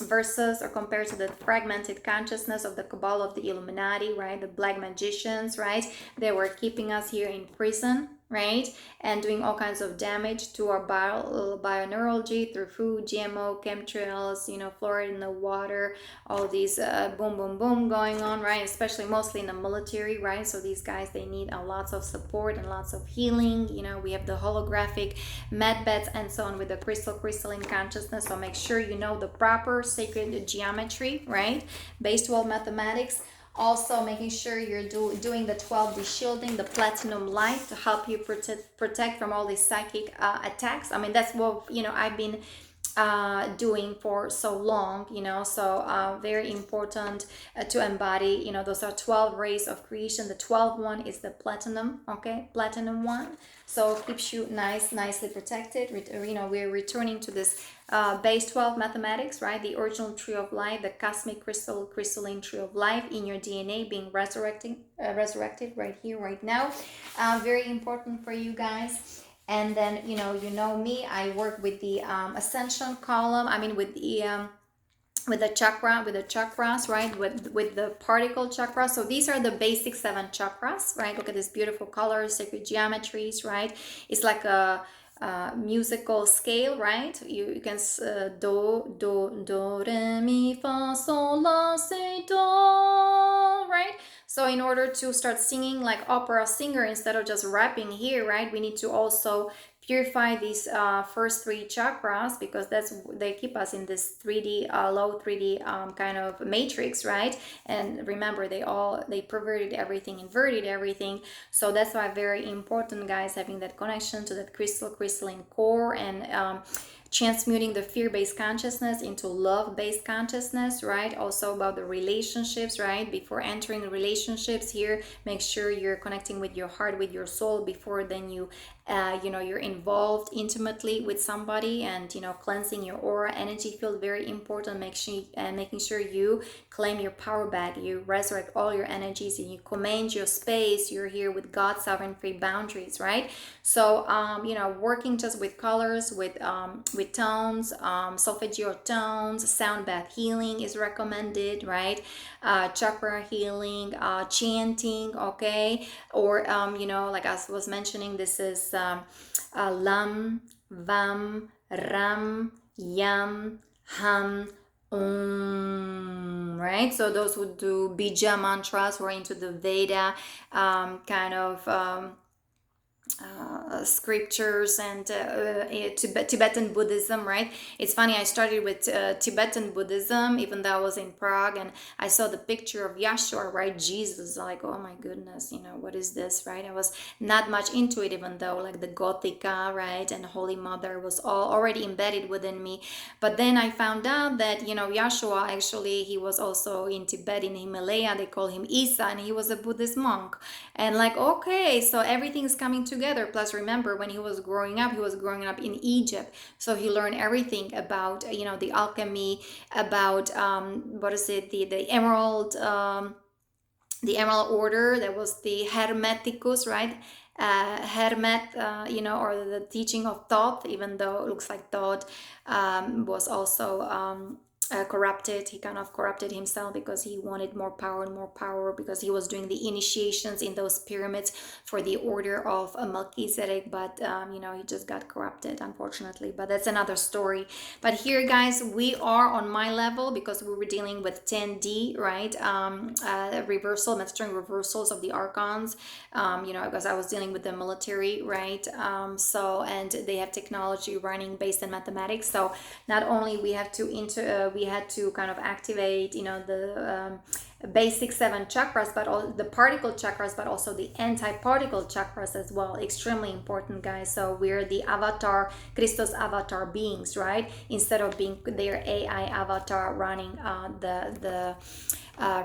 A: Versus or compared to the fragmented consciousness of the Kabbalah of the Illuminati, right? The black magicians, right? They were keeping us here in prison, right? And doing all kinds of damage to our bioneurology through food, GMO, chemtrails, fluoride in the water, all these boom, boom, boom going on, right? Especially mostly in the military, right? So these guys, they need lots of support and lots of healing. We have the holographic med beds and so on with the crystalline consciousness. So make sure you know the proper sacred geometry, right? Base 12 mathematics. Also making sure you're doing the 12D shielding, the platinum light to help you protect from all these psychic attacks. I mean, that's what I've been doing for so long, so very important to embody. Those are 12 rays of creation. The 12th one is the platinum, okay, platinum one. So keeps you nicely protected. We're returning to this base 12 mathematics, right? The original tree of life, the cosmic crystalline tree of life in your DNA being resurrected right here, right now. Very important for you guys. And then you know me, I work with the Ascension column. I mean with the chakras, right? With the particle chakras. So these are the basic 7 chakras, right? Look at this beautiful colors, sacred geometries, right? It's like a musical scale, right? You can do re mi fa sol la si do, right? So in order to start singing like opera singer instead of just rapping here, right, we need to also purify these first 3 chakras, because they keep us in this 3D low 3D kind of matrix, right? And remember, they perverted everything, inverted everything. So that's why very important, guys, having that connection to that crystalline core, and transmuting the fear-based consciousness into love-based consciousness, right? Also about the relationships, right? Before entering relationships here, make sure you're connecting with your heart, with your soul, before then you're involved intimately with somebody, and cleansing your aura energy field, very important. Making sure you claim your power back, you resurrect all your energies, and you command your space. You're here with God's sovereign free boundaries, right? So working just with colors, with tones, solfeggio tones, sound bath healing is recommended, right? Chakra healing, chanting, okay? Or like I was mentioning, this is lam, vam, ram, yam, ham, right? So those who do bija mantras, who are into the Veda kind of scriptures, and Tibetan Buddhism, right? It's funny, I started with Tibetan Buddhism, even though I was in Prague, and I saw the picture of Yeshua, right? Jesus, like, oh my goodness, what is this, right? I was not much into it, even though like the Gothica, right, and Holy Mother was all already embedded within me. But then I found out that Yeshua, actually, he was also in Tibet, in Himalaya. They call him Isa, and he was a Buddhist monk. And like, okay, so everything's coming together. Plus, remember, when he was growing up in Egypt, so he learned everything about the alchemy, about what is it, the emerald order. That was the Hermeticus, right? Hermet, or the teaching of thought, even though it looks like thought was also corrupted. He kind of corrupted himself because he wanted more power, because he was doing the initiations in those pyramids for the order of Melchizedek, but he just got corrupted, unfortunately. But that's another story. But here, guys, we are on my level, because we were dealing with 10D, right? Reversal, mastering reversals of the archons, because I was dealing with the military, right? And they have technology running based on mathematics. So not only we had to kind of activate the basic 7 chakras, but all the particle chakras, but also the anti-particle chakras as well. Extremely important, guys. So we're the avatar, Christos avatar beings, right? Instead of being their AI avatar running the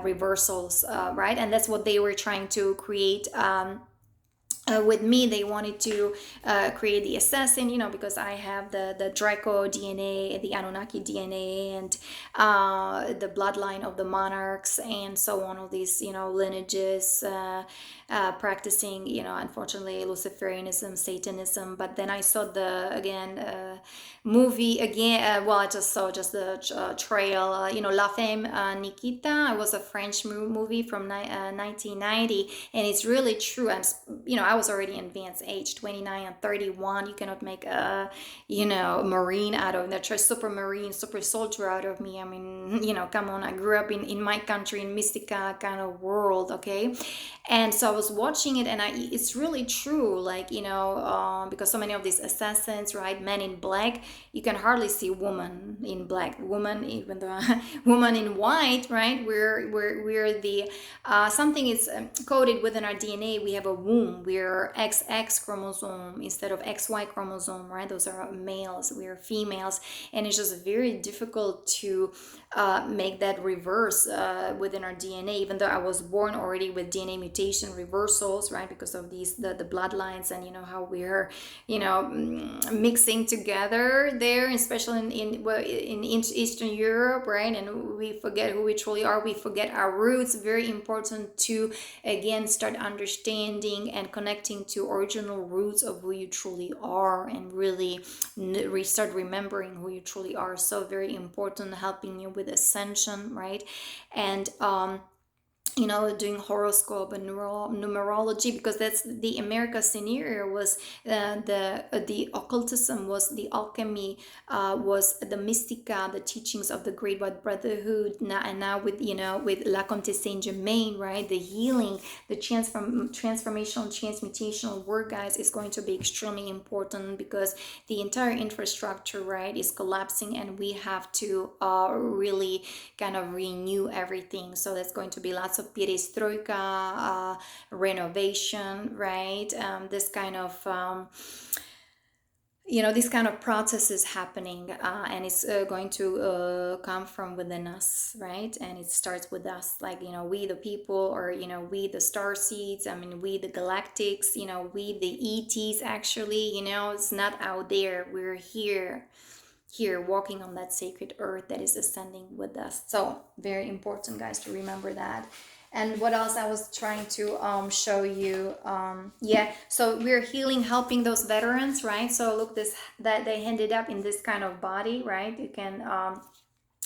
A: reversals, right? And that's what they were trying to create. with me, they wanted to create the assassin, because I have the Draco DNA, the Anunnaki DNA, and the bloodline of the monarchs, and so on, all these, lineages, practicing, unfortunately, Luciferianism, Satanism. But then I saw the, again, movie again. Well, I just saw just the trail, La Femme Nikita. It was a French movie from 1990, and it's really true. And I was already in advanced age, 29 and 31. You cannot make a, Marine out of that, super Marine, super soldier out of me. I mean, come on. I grew up in my country, in Mystica kind of world, okay? And so I was watching it, and it's really true. Like, because so many of these assassins, right, men in black, you can hardly see woman in black, woman, even though woman in white, right? We're the something is coded within our DNA. We have a womb. We're XX chromosome instead of XY chromosome, right? Those are males. We're females, and it's just very difficult to make that reverse within our DNA. Even though I was born already with DNA mutation reversals, right? Because of these the bloodlines, and how we're mixing together there, especially in Eastern Europe, right? And we forget who we truly are. We forget our roots. Very important to again start understanding and connecting to original roots of who you truly are, and really start remembering who you truly are. So very important, helping you with ascension, right? And doing horoscope and numerology, because that's the America scenario was the occultism, was the alchemy, was the mystica, the teachings of the Great White Brotherhood, and now with La Comtesse Saint Germain, right? The healing, the transformational, transmutational work, guys, is going to be extremely important, because the entire infrastructure, right, is collapsing, and we have to really kind of renew everything. So that's going to be lots of perestroika, renovation, right? This kind of this kind of process is happening, and it's going to come from within us, right? And it starts with us, like we the people, or we the star seeds. I mean, we the galactics, we the ETs. Actually, it's not out there. We're here walking on that sacred earth that is ascending with us. So very important, guys, to remember that. And what else I was trying to show you, yeah, so we're healing, helping those veterans, right? So look, this that they ended up in this kind of body, right? You can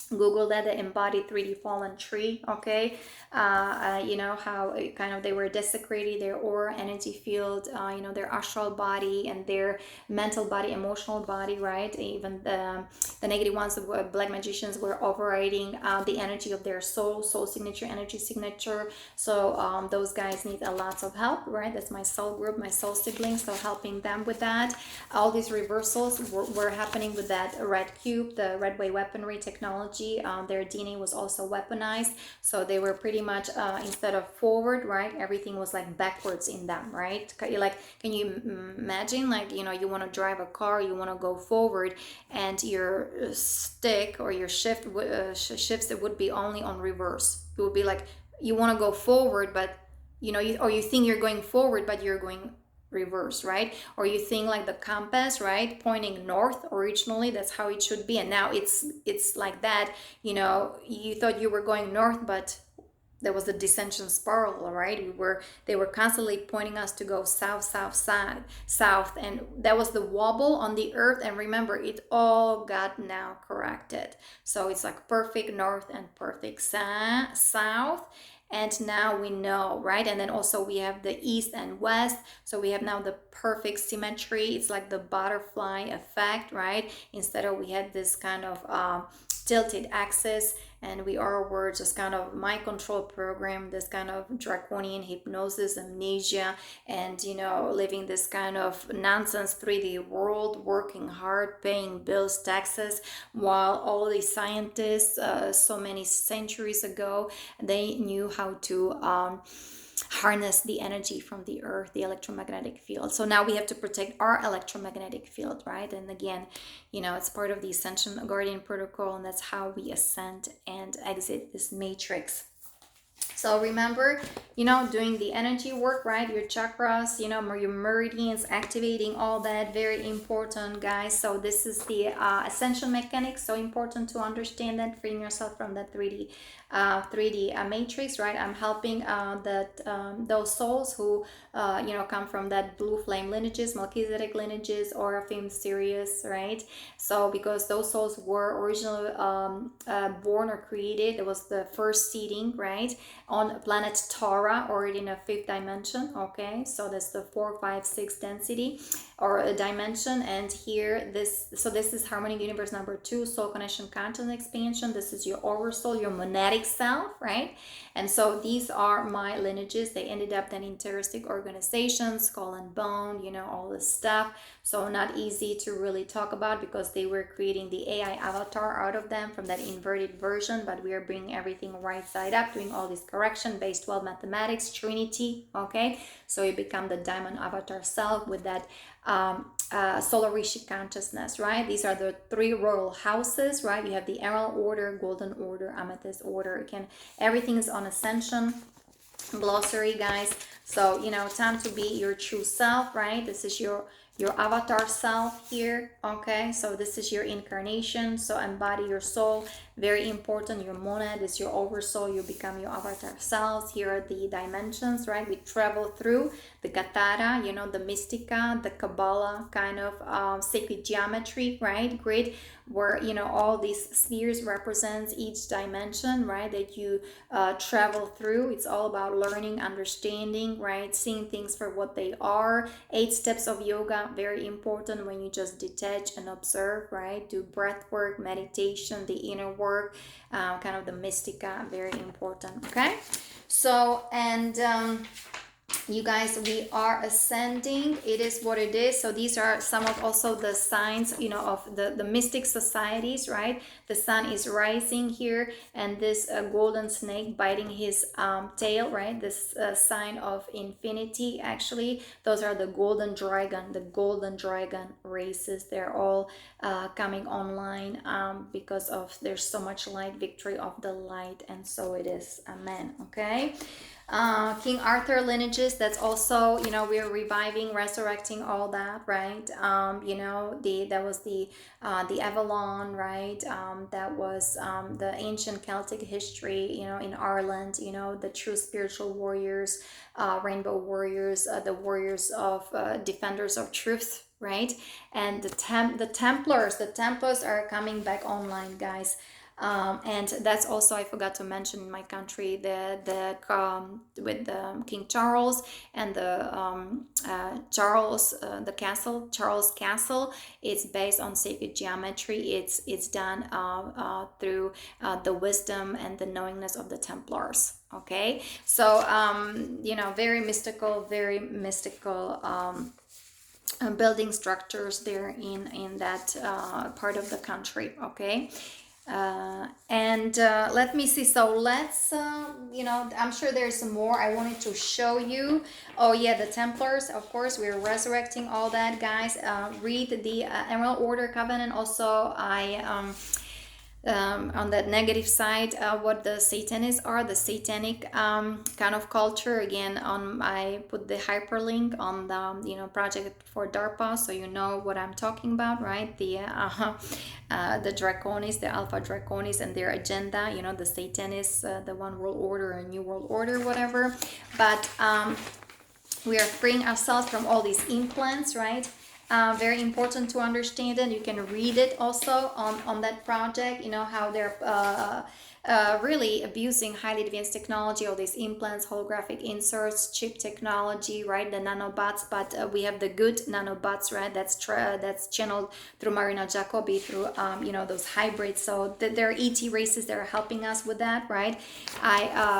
A: Google that, the embodied 3D fallen tree, okay? How kind of they were desecrated, their aura, energy field, their astral body, and their mental body, emotional body, right? Even the negative ones, the black magicians, were overriding the energy of their soul signature, energy signature. So those guys need a lot of help, right? That's my soul group, my soul siblings, so helping them with that. All these reversals were happening with that red cube, the red way weaponry technology. Their DNA was also weaponized, so they were pretty much instead of forward, right, everything was like backwards in them, right? Can you imagine, like you want to drive a car, you want to go forward, and your stick or your shifts, it would be only on reverse. It would be like you want to go forward, but you think you're going forward, but you're going reverse, right? Or you think like the compass, right, pointing north originally, that's how it should be, and now it's like that. You thought you were going north, but there was a descension spiral, right? They were constantly pointing us to go south, south, and that was the wobble on the earth. And remember, it all got now corrected, so it's like perfect north and perfect south. And now we know, right? And then also we have the east and west, so we have now the perfect symmetry. It's like the butterfly effect, right? Instead of, we had this kind of tilted axis, and we're just kind of mind control program, this kind of draconian hypnosis, amnesia, and living this kind of nonsense 3D world, working hard, paying bills, taxes, while all these scientists so many centuries ago, they knew how to harness the energy from the earth, the electromagnetic field. So now we have to protect our electromagnetic field, right? And again, it's part of the Ascension Guardian protocol, and that's how we ascend and exit this matrix. So remember, doing the energy work, right? Your chakras, your meridians, activating all that, very important, guys. So this is the ascension mechanics. So important to understand that, freeing yourself from that 3D matrix, right? I'm helping those souls who come from that blue flame lineages, Melchizedek lineages, or Fame Sirius, right? So because those souls were originally born or created, it was the first seeding, right, on planet Tara, already in a fifth dimension. Okay, so that's the 4, 5, 6 density or a dimension. And here this is harmonic universe number 2, soul connection, conscious expansion. This is your oversoul, your monadic self, right? And so these are my lineages. They ended up then in terroristic organizations, Skull and Bone, all this stuff. So not easy to really talk about because they were creating the AI avatar out of them from that inverted version, but we are bringing everything right side up, doing all this correction, base 12 mathematics, Trinity, okay? So you become the diamond avatar self with that solar Rishi consciousness, right? These are the 3 royal houses, right? You have the Emerald Order, Golden Order, Amethyst Order. Again, everything is on Ascension glossary, guys. So time to be your true self, right? This is your avatar self here, okay? So this is your incarnation. So embody your soul, very important. Your monad is your oversoul. You become your avatar selves. Here are the dimensions, right? We travel through the Katara, the Mystica, the Kabbalah kind of sacred geometry, right? Grid, where all these spheres represents each dimension, right, that you travel through. It's all about learning, understanding, right, seeing things for what they are. 8 steps of yoga, very important when you just detach and observe, right? Do breath work, meditation, the inner work, kind of the mystica, very important. Okay, so and you guys, we are ascending. It is what it is. So these are some of also the signs of the mystic societies, right? The sun is rising here, and this golden snake biting his tail, right? This sign of infinity. Actually, those are the golden dragon races. They're all coming online because of there's so much light, victory of the light, and so it is. Amen. Okay. King Arthur lineages, that's also, we're reviving, resurrecting all that, right? That was the Avalon, right? That was the ancient Celtic history, in Ireland, the true spiritual warriors, rainbow warriors, the warriors of defenders of truth, right? And the Templars are coming back online, guys. And that's also, I forgot to mention, in my country, with the King Charles and the Charles Castle. It's based on sacred geometry. It's done through the wisdom and the knowingness of the Templars. Okay, so very mystical, building structures there in that part of the country. Okay. And let me see. So let's, I'm sure there's some more I wanted to show you. Oh yeah, the Templars, of course, we're resurrecting all that, guys. Read the Emerald Order Covenant. Also, on that negative side, what the Satanists are, the satanic kind of culture. Again, I put the hyperlink on the project for DARPA, so you know what I'm talking about, right? The Draconis, the Alpha Draconis, and their agenda. The Satanists, the One World Order or New World Order, whatever. But we are freeing ourselves from all these implants, right? Very important to understand it. You can read it also on that project, how they're really abusing highly advanced technology, all these implants, holographic inserts, chip technology, right? The nanobots, but we have the good nanobots, right? That's channeled through Marina Jacobi, through those hybrids. So there are ET races that are helping us with that, right?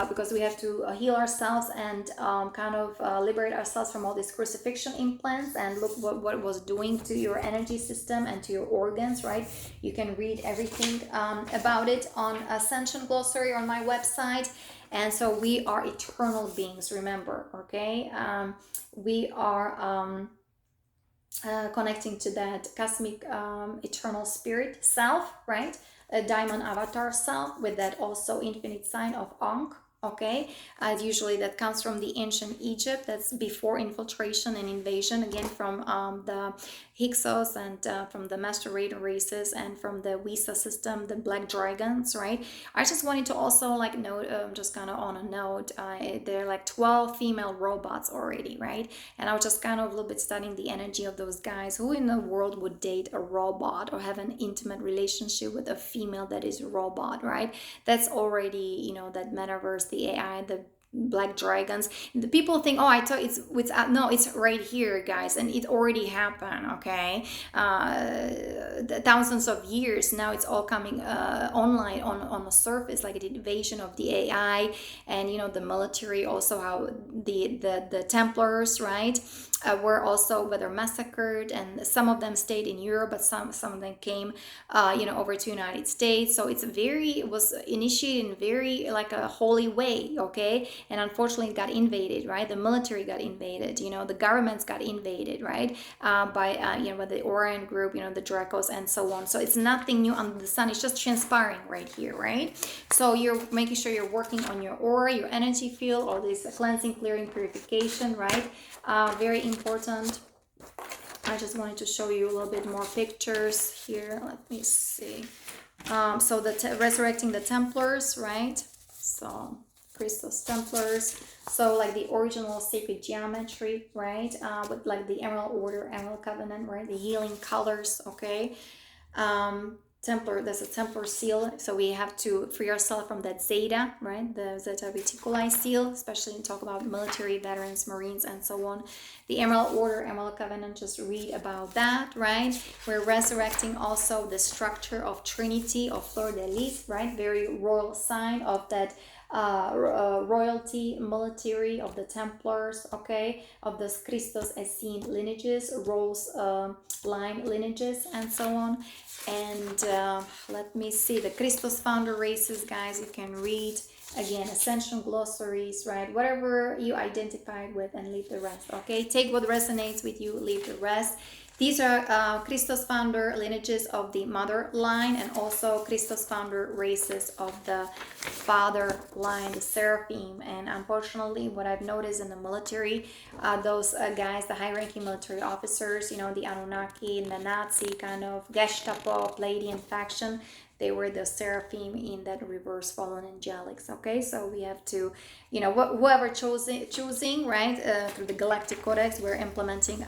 A: Because we have to heal ourselves and kind of liberate ourselves from all these crucifixion implants, and look what it was doing to your energy system and to your organs, right? You can read everything about it on Ascension glossary on my website. And so we are eternal beings, remember, okay? We are connecting to that cosmic eternal spirit self, right? A diamond avatar self with that also infinite sign of Ankh, Okay, usually that comes from the ancient Egypt. That's before infiltration and invasion, again from the Hyksos and from the Mastorator races and from the Wisa system, the Black Dragons, right? I just wanted to also like note, just kind of on a note, there are like 12 female robots already, right? And I was just kind of a little bit studying the energy of those guys. Who in the world would date a robot or have an intimate relationship with a female that is a robot, right? That's already, that metaverse, the AI, the black dragons. The people think, oh, I thought it's no, it's right here, guys, and it already happened. Okay, thousands of years now, it's all coming online on the surface, like the invasion of the AI, and the military also, how the Templars, right, were also whether massacred, and some of them stayed in Europe, but some of them came, over to United States. So it was initiated in very like a holy way, okay, and unfortunately it got invaded, right? The military got invaded, the governments got invaded, right, by by the Orion group, the Dracos and so on. So it's nothing new under the sun. It's just transpiring right here, right? So you're making sure you're working on your aura, your energy field, all this cleansing, clearing, purification, right? Very important. I just wanted to show you a little bit more pictures here. Let me see. So resurrecting the Templars, right? So Christos Templars. So like the original sacred geometry, right? With like the Emerald Order, Emerald Covenant, right? The healing colors, okay? Templar, there's a Templar seal, so we have to free ourselves from that Zeta, right? The Zeta Reticuli seal, especially in talk about military veterans, Marines, and so on. The Emerald Order, Emerald Covenant, just read about that, right? We're resurrecting also the structure of Trinity of Fleur de Lis, right? Very royal sign of that royalty, military of the Templars, okay, of the Christos Essene lineages, Rose line lineages, and so on. And let me see, the Christos founder races, guys, you can read again Ascension glossaries, right? Whatever you identified with, and leave the rest, okay? Take what resonates with you, leave the rest. These are Christos founder lineages of the mother line, and also Christos founder races of the father line, the seraphim. And unfortunately, what I've noticed in the military, those guys, the high-ranking military officers, the Anunnaki and the Nazi kind of Gestapo, Palladian faction, they were the seraphim in that reverse fallen angelics. Okay, so we have to, whoever choosing, right, through the Galactic Codex, we're implementing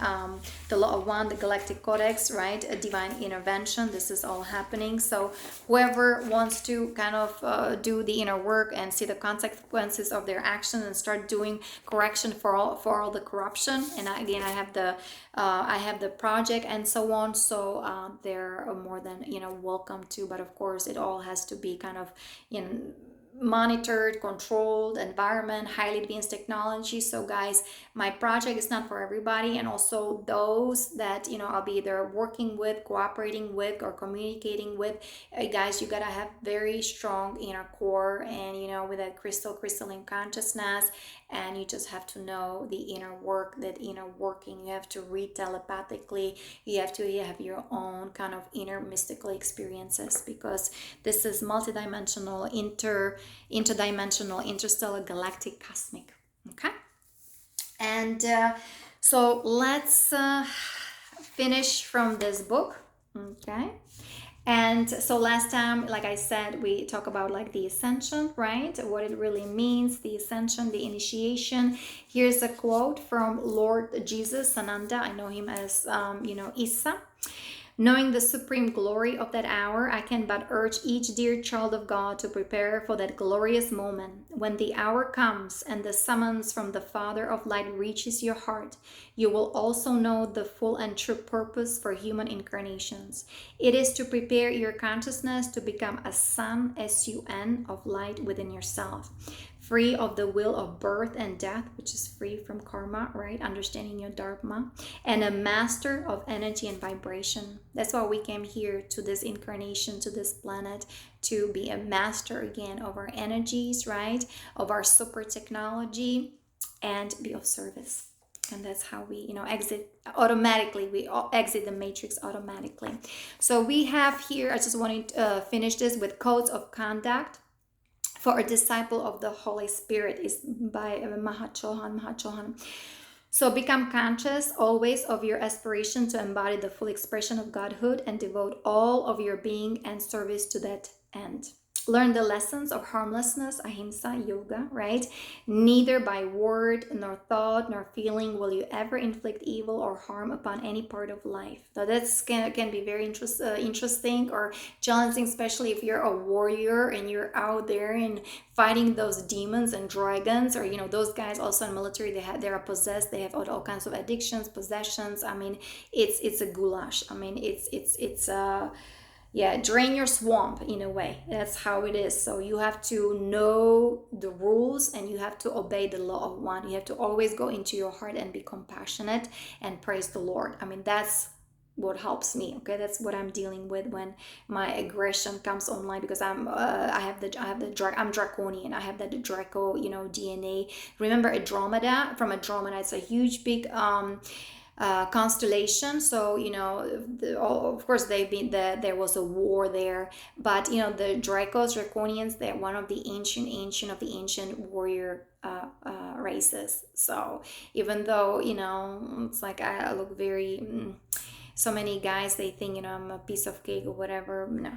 A: the Law of One, the Galactic Codex, right, a divine intervention. This is all happening. So whoever wants to kind of do the inner work and see the consequences of their action and start doing correction for all the corruption. And again, I have the project and so on. So they're more than welcome to. But of course, it all has to be kind of monitored, controlled environment, highly advanced technology. So guys, my project is not for everybody, and also those that I'll be either working with, cooperating with, or communicating with. Guys, you gotta have very strong inner core, and with that crystalline consciousness, and you just have to know the inner work, that inner working. You have to read telepathically. You have to have your own kind of inner mystical experiences, because this is multidimensional, interdimensional, interstellar, galactic, cosmic. Okay, and so let's finish from this book. Okay, and so last time, like I said, we talk about like the ascension, right? What it really means, the ascension, the initiation. Here's a quote from Lord Jesus Sananda. I know him as Issa. Knowing the supreme glory of that hour, I can but urge each dear child of God to prepare for that glorious moment. When the hour comes and the summons from the Father of Light reaches your heart, you will also know the full and true purpose for human incarnations. It is to prepare your consciousness to become a sun, S-U-N, of light within yourself. Free of the will of birth and death, which is free from karma, right? Understanding your dharma, and a master of energy and vibration. That's why we came here to this incarnation, to this planet, to be a master again of our energies, right? Of our super technology, and be of service. And that's how we, exit automatically. We exit the matrix automatically. So we have here, I just want to finish this with codes of conduct For a disciple of the Holy Spirit is by Mahachohan. So become conscious always of your aspiration to embody the full expression of Godhood and devote all of your being and service to that end. Learn the lessons of harmlessness, ahimsa, yoga, right? Neither by word, nor thought, nor feeling will you ever inflict evil or harm upon any part of life. So that's can be very interesting or challenging, especially if you're a warrior and you're out there and fighting those demons and dragons, or those guys also in military, they are possessed, they have all kinds of addictions, possessions. I mean, it's a goulash. I mean, it's yeah, drain your swamp in a way. That's how it is. So you have to know the rules and you have to obey the law of one. You have to always go into your heart and be compassionate and praise the Lord. I mean, that's what helps me. Okay, that's what I'm dealing with when my aggression comes online, because I'm I'm draconian. I have that Draco DNA. Remember Andromeda? From Andromeda, it's a huge big constellation. So of course there was a war there, but the Draconians, they're one of the ancient warrior races. So even though it's like I look very so many guys, they think I'm a piece of cake or whatever. No.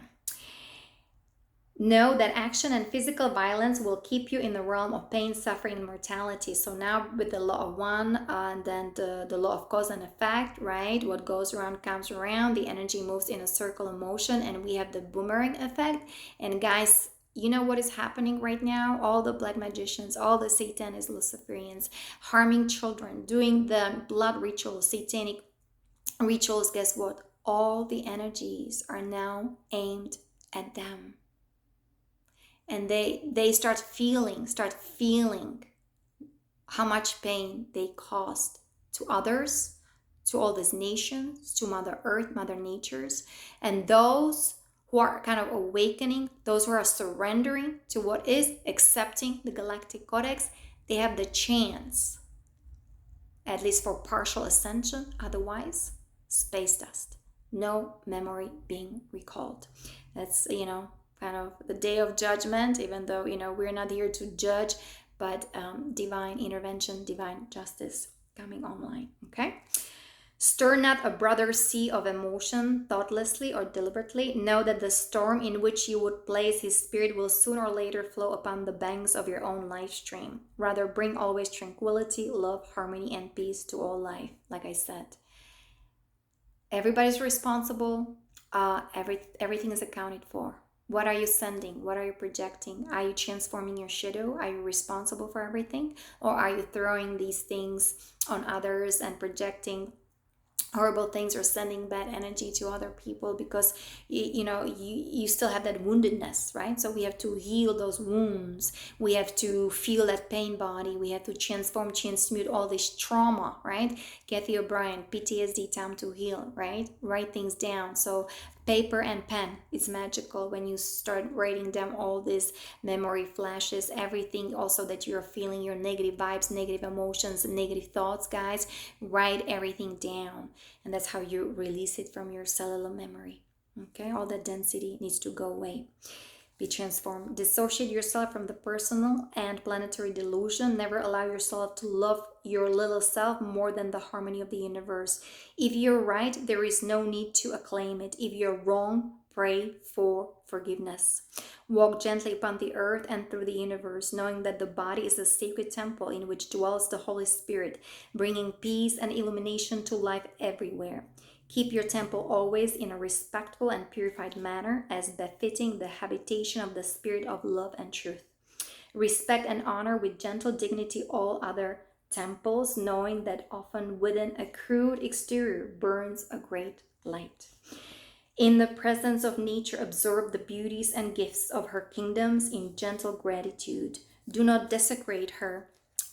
A: Know that action and physical violence will keep you in the realm of pain, suffering, and mortality. So now with the law of one, and then the law of cause and effect, right? What goes around comes around. The energy moves in a circle of motion, and we have the boomerang effect. And guys, you know what is happening right now? All the black magicians, all the Satanists, Luciferians, harming children, doing the blood rituals, satanic rituals. Guess what? All the energies are now aimed at them, and they start feeling how much pain they caused to others, to all these nations, to Mother Earth, Mother Nature's. And those who are kind of awakening, those who are surrendering to what is, accepting the Galactic Codex, they have the chance, at least for partial ascension. Otherwise, space dust, no memory being recalled. That's kind of the day of judgment, even though we're not here to judge, but divine intervention, divine justice coming online. Okay, stir not a brother's sea of emotion thoughtlessly or deliberately. Know that the storm in which you would place his spirit will sooner or later flow upon the banks of your own life stream. Rather, bring always tranquility, love, harmony, and peace to all life. Like I said, everybody's responsible. Everything is accounted for. What are you sending? What are you projecting? Are you transforming your shadow? Are you responsible for everything? Or are you throwing these things on others and projecting horrible things or sending bad energy to other people because you still have that woundedness, right? So we have to heal those wounds. We have to feel that pain body. We have to transmute all this trauma, right? Kathy O'Brien, PTSD, time to heal, right? Write things down. So paper and pen, it's magical when you start writing down all these memory flashes, everything also that you're feeling, your negative vibes, negative emotions, negative thoughts. Guys, write everything down, and that's how you release it from your cellular memory. Okay, all that density needs to go away, be transformed. Dissociate yourself from the personal and planetary delusion. Never allow yourself to love your little self more than the harmony of the universe. If you're right, there is no need to acclaim it. If you're wrong, pray for forgiveness. Walk gently upon the earth and through the universe, knowing that the body is a sacred temple in which dwells the Holy Spirit, bringing peace and illumination to life everywhere. Keep your temple always in a respectful and purified manner, as befitting the habitation of the Spirit of love and truth. Respect and honor with gentle dignity all other temples, knowing that often within a crude exterior burns a great light. In the presence of nature, absorb the beauties and gifts of her kingdoms in gentle gratitude. Do not desecrate her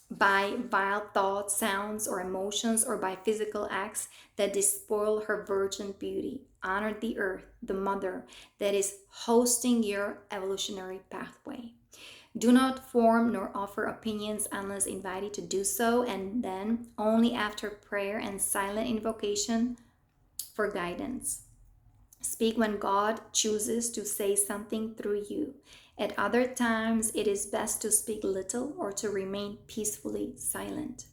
A: by vile thoughts, sounds, or emotions, or by physical acts that despoil her virgin beauty. Honor the earth, the mother that is hosting your evolutionary pathway. Do not form nor offer opinions unless invited to do so, and then only after prayer and silent invocation for guidance. Speak when God chooses to say something through you, At other times, it is best to speak little or to remain peacefully silent.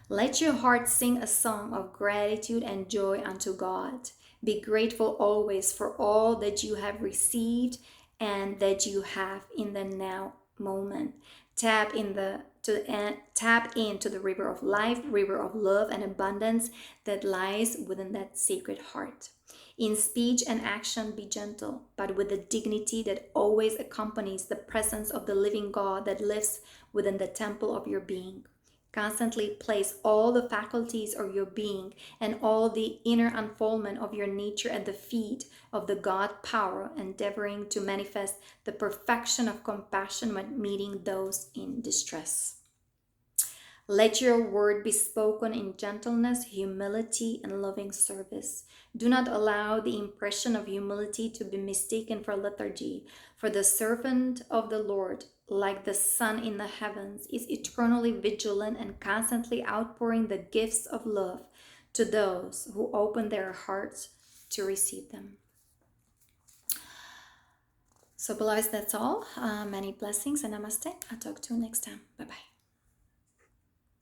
A: Let your heart sing a song of gratitude and joy unto God. Be grateful always for all that you have received and that you have in the now moment. Tap into the river of life, river of love and abundance that lies within that sacred heart. In speech and action, be gentle, but with the dignity that always accompanies the presence of the living God that lives within the temple of your being. Constantly place all the faculties of your being and all the inner unfoldment of your nature at the feet of the God power, endeavoring to manifest the perfection of compassion when meeting those in distress. Let your word be spoken in gentleness, humility, and loving service. Do not allow the impression of humility to be mistaken for lethargy, for the servant of the Lord, like the sun in the heavens, is eternally vigilant and constantly outpouring the gifts of love to those who open their hearts to receive them. So, beloveds, that's all. Many blessings and namaste. I'll talk to you next time. Bye bye.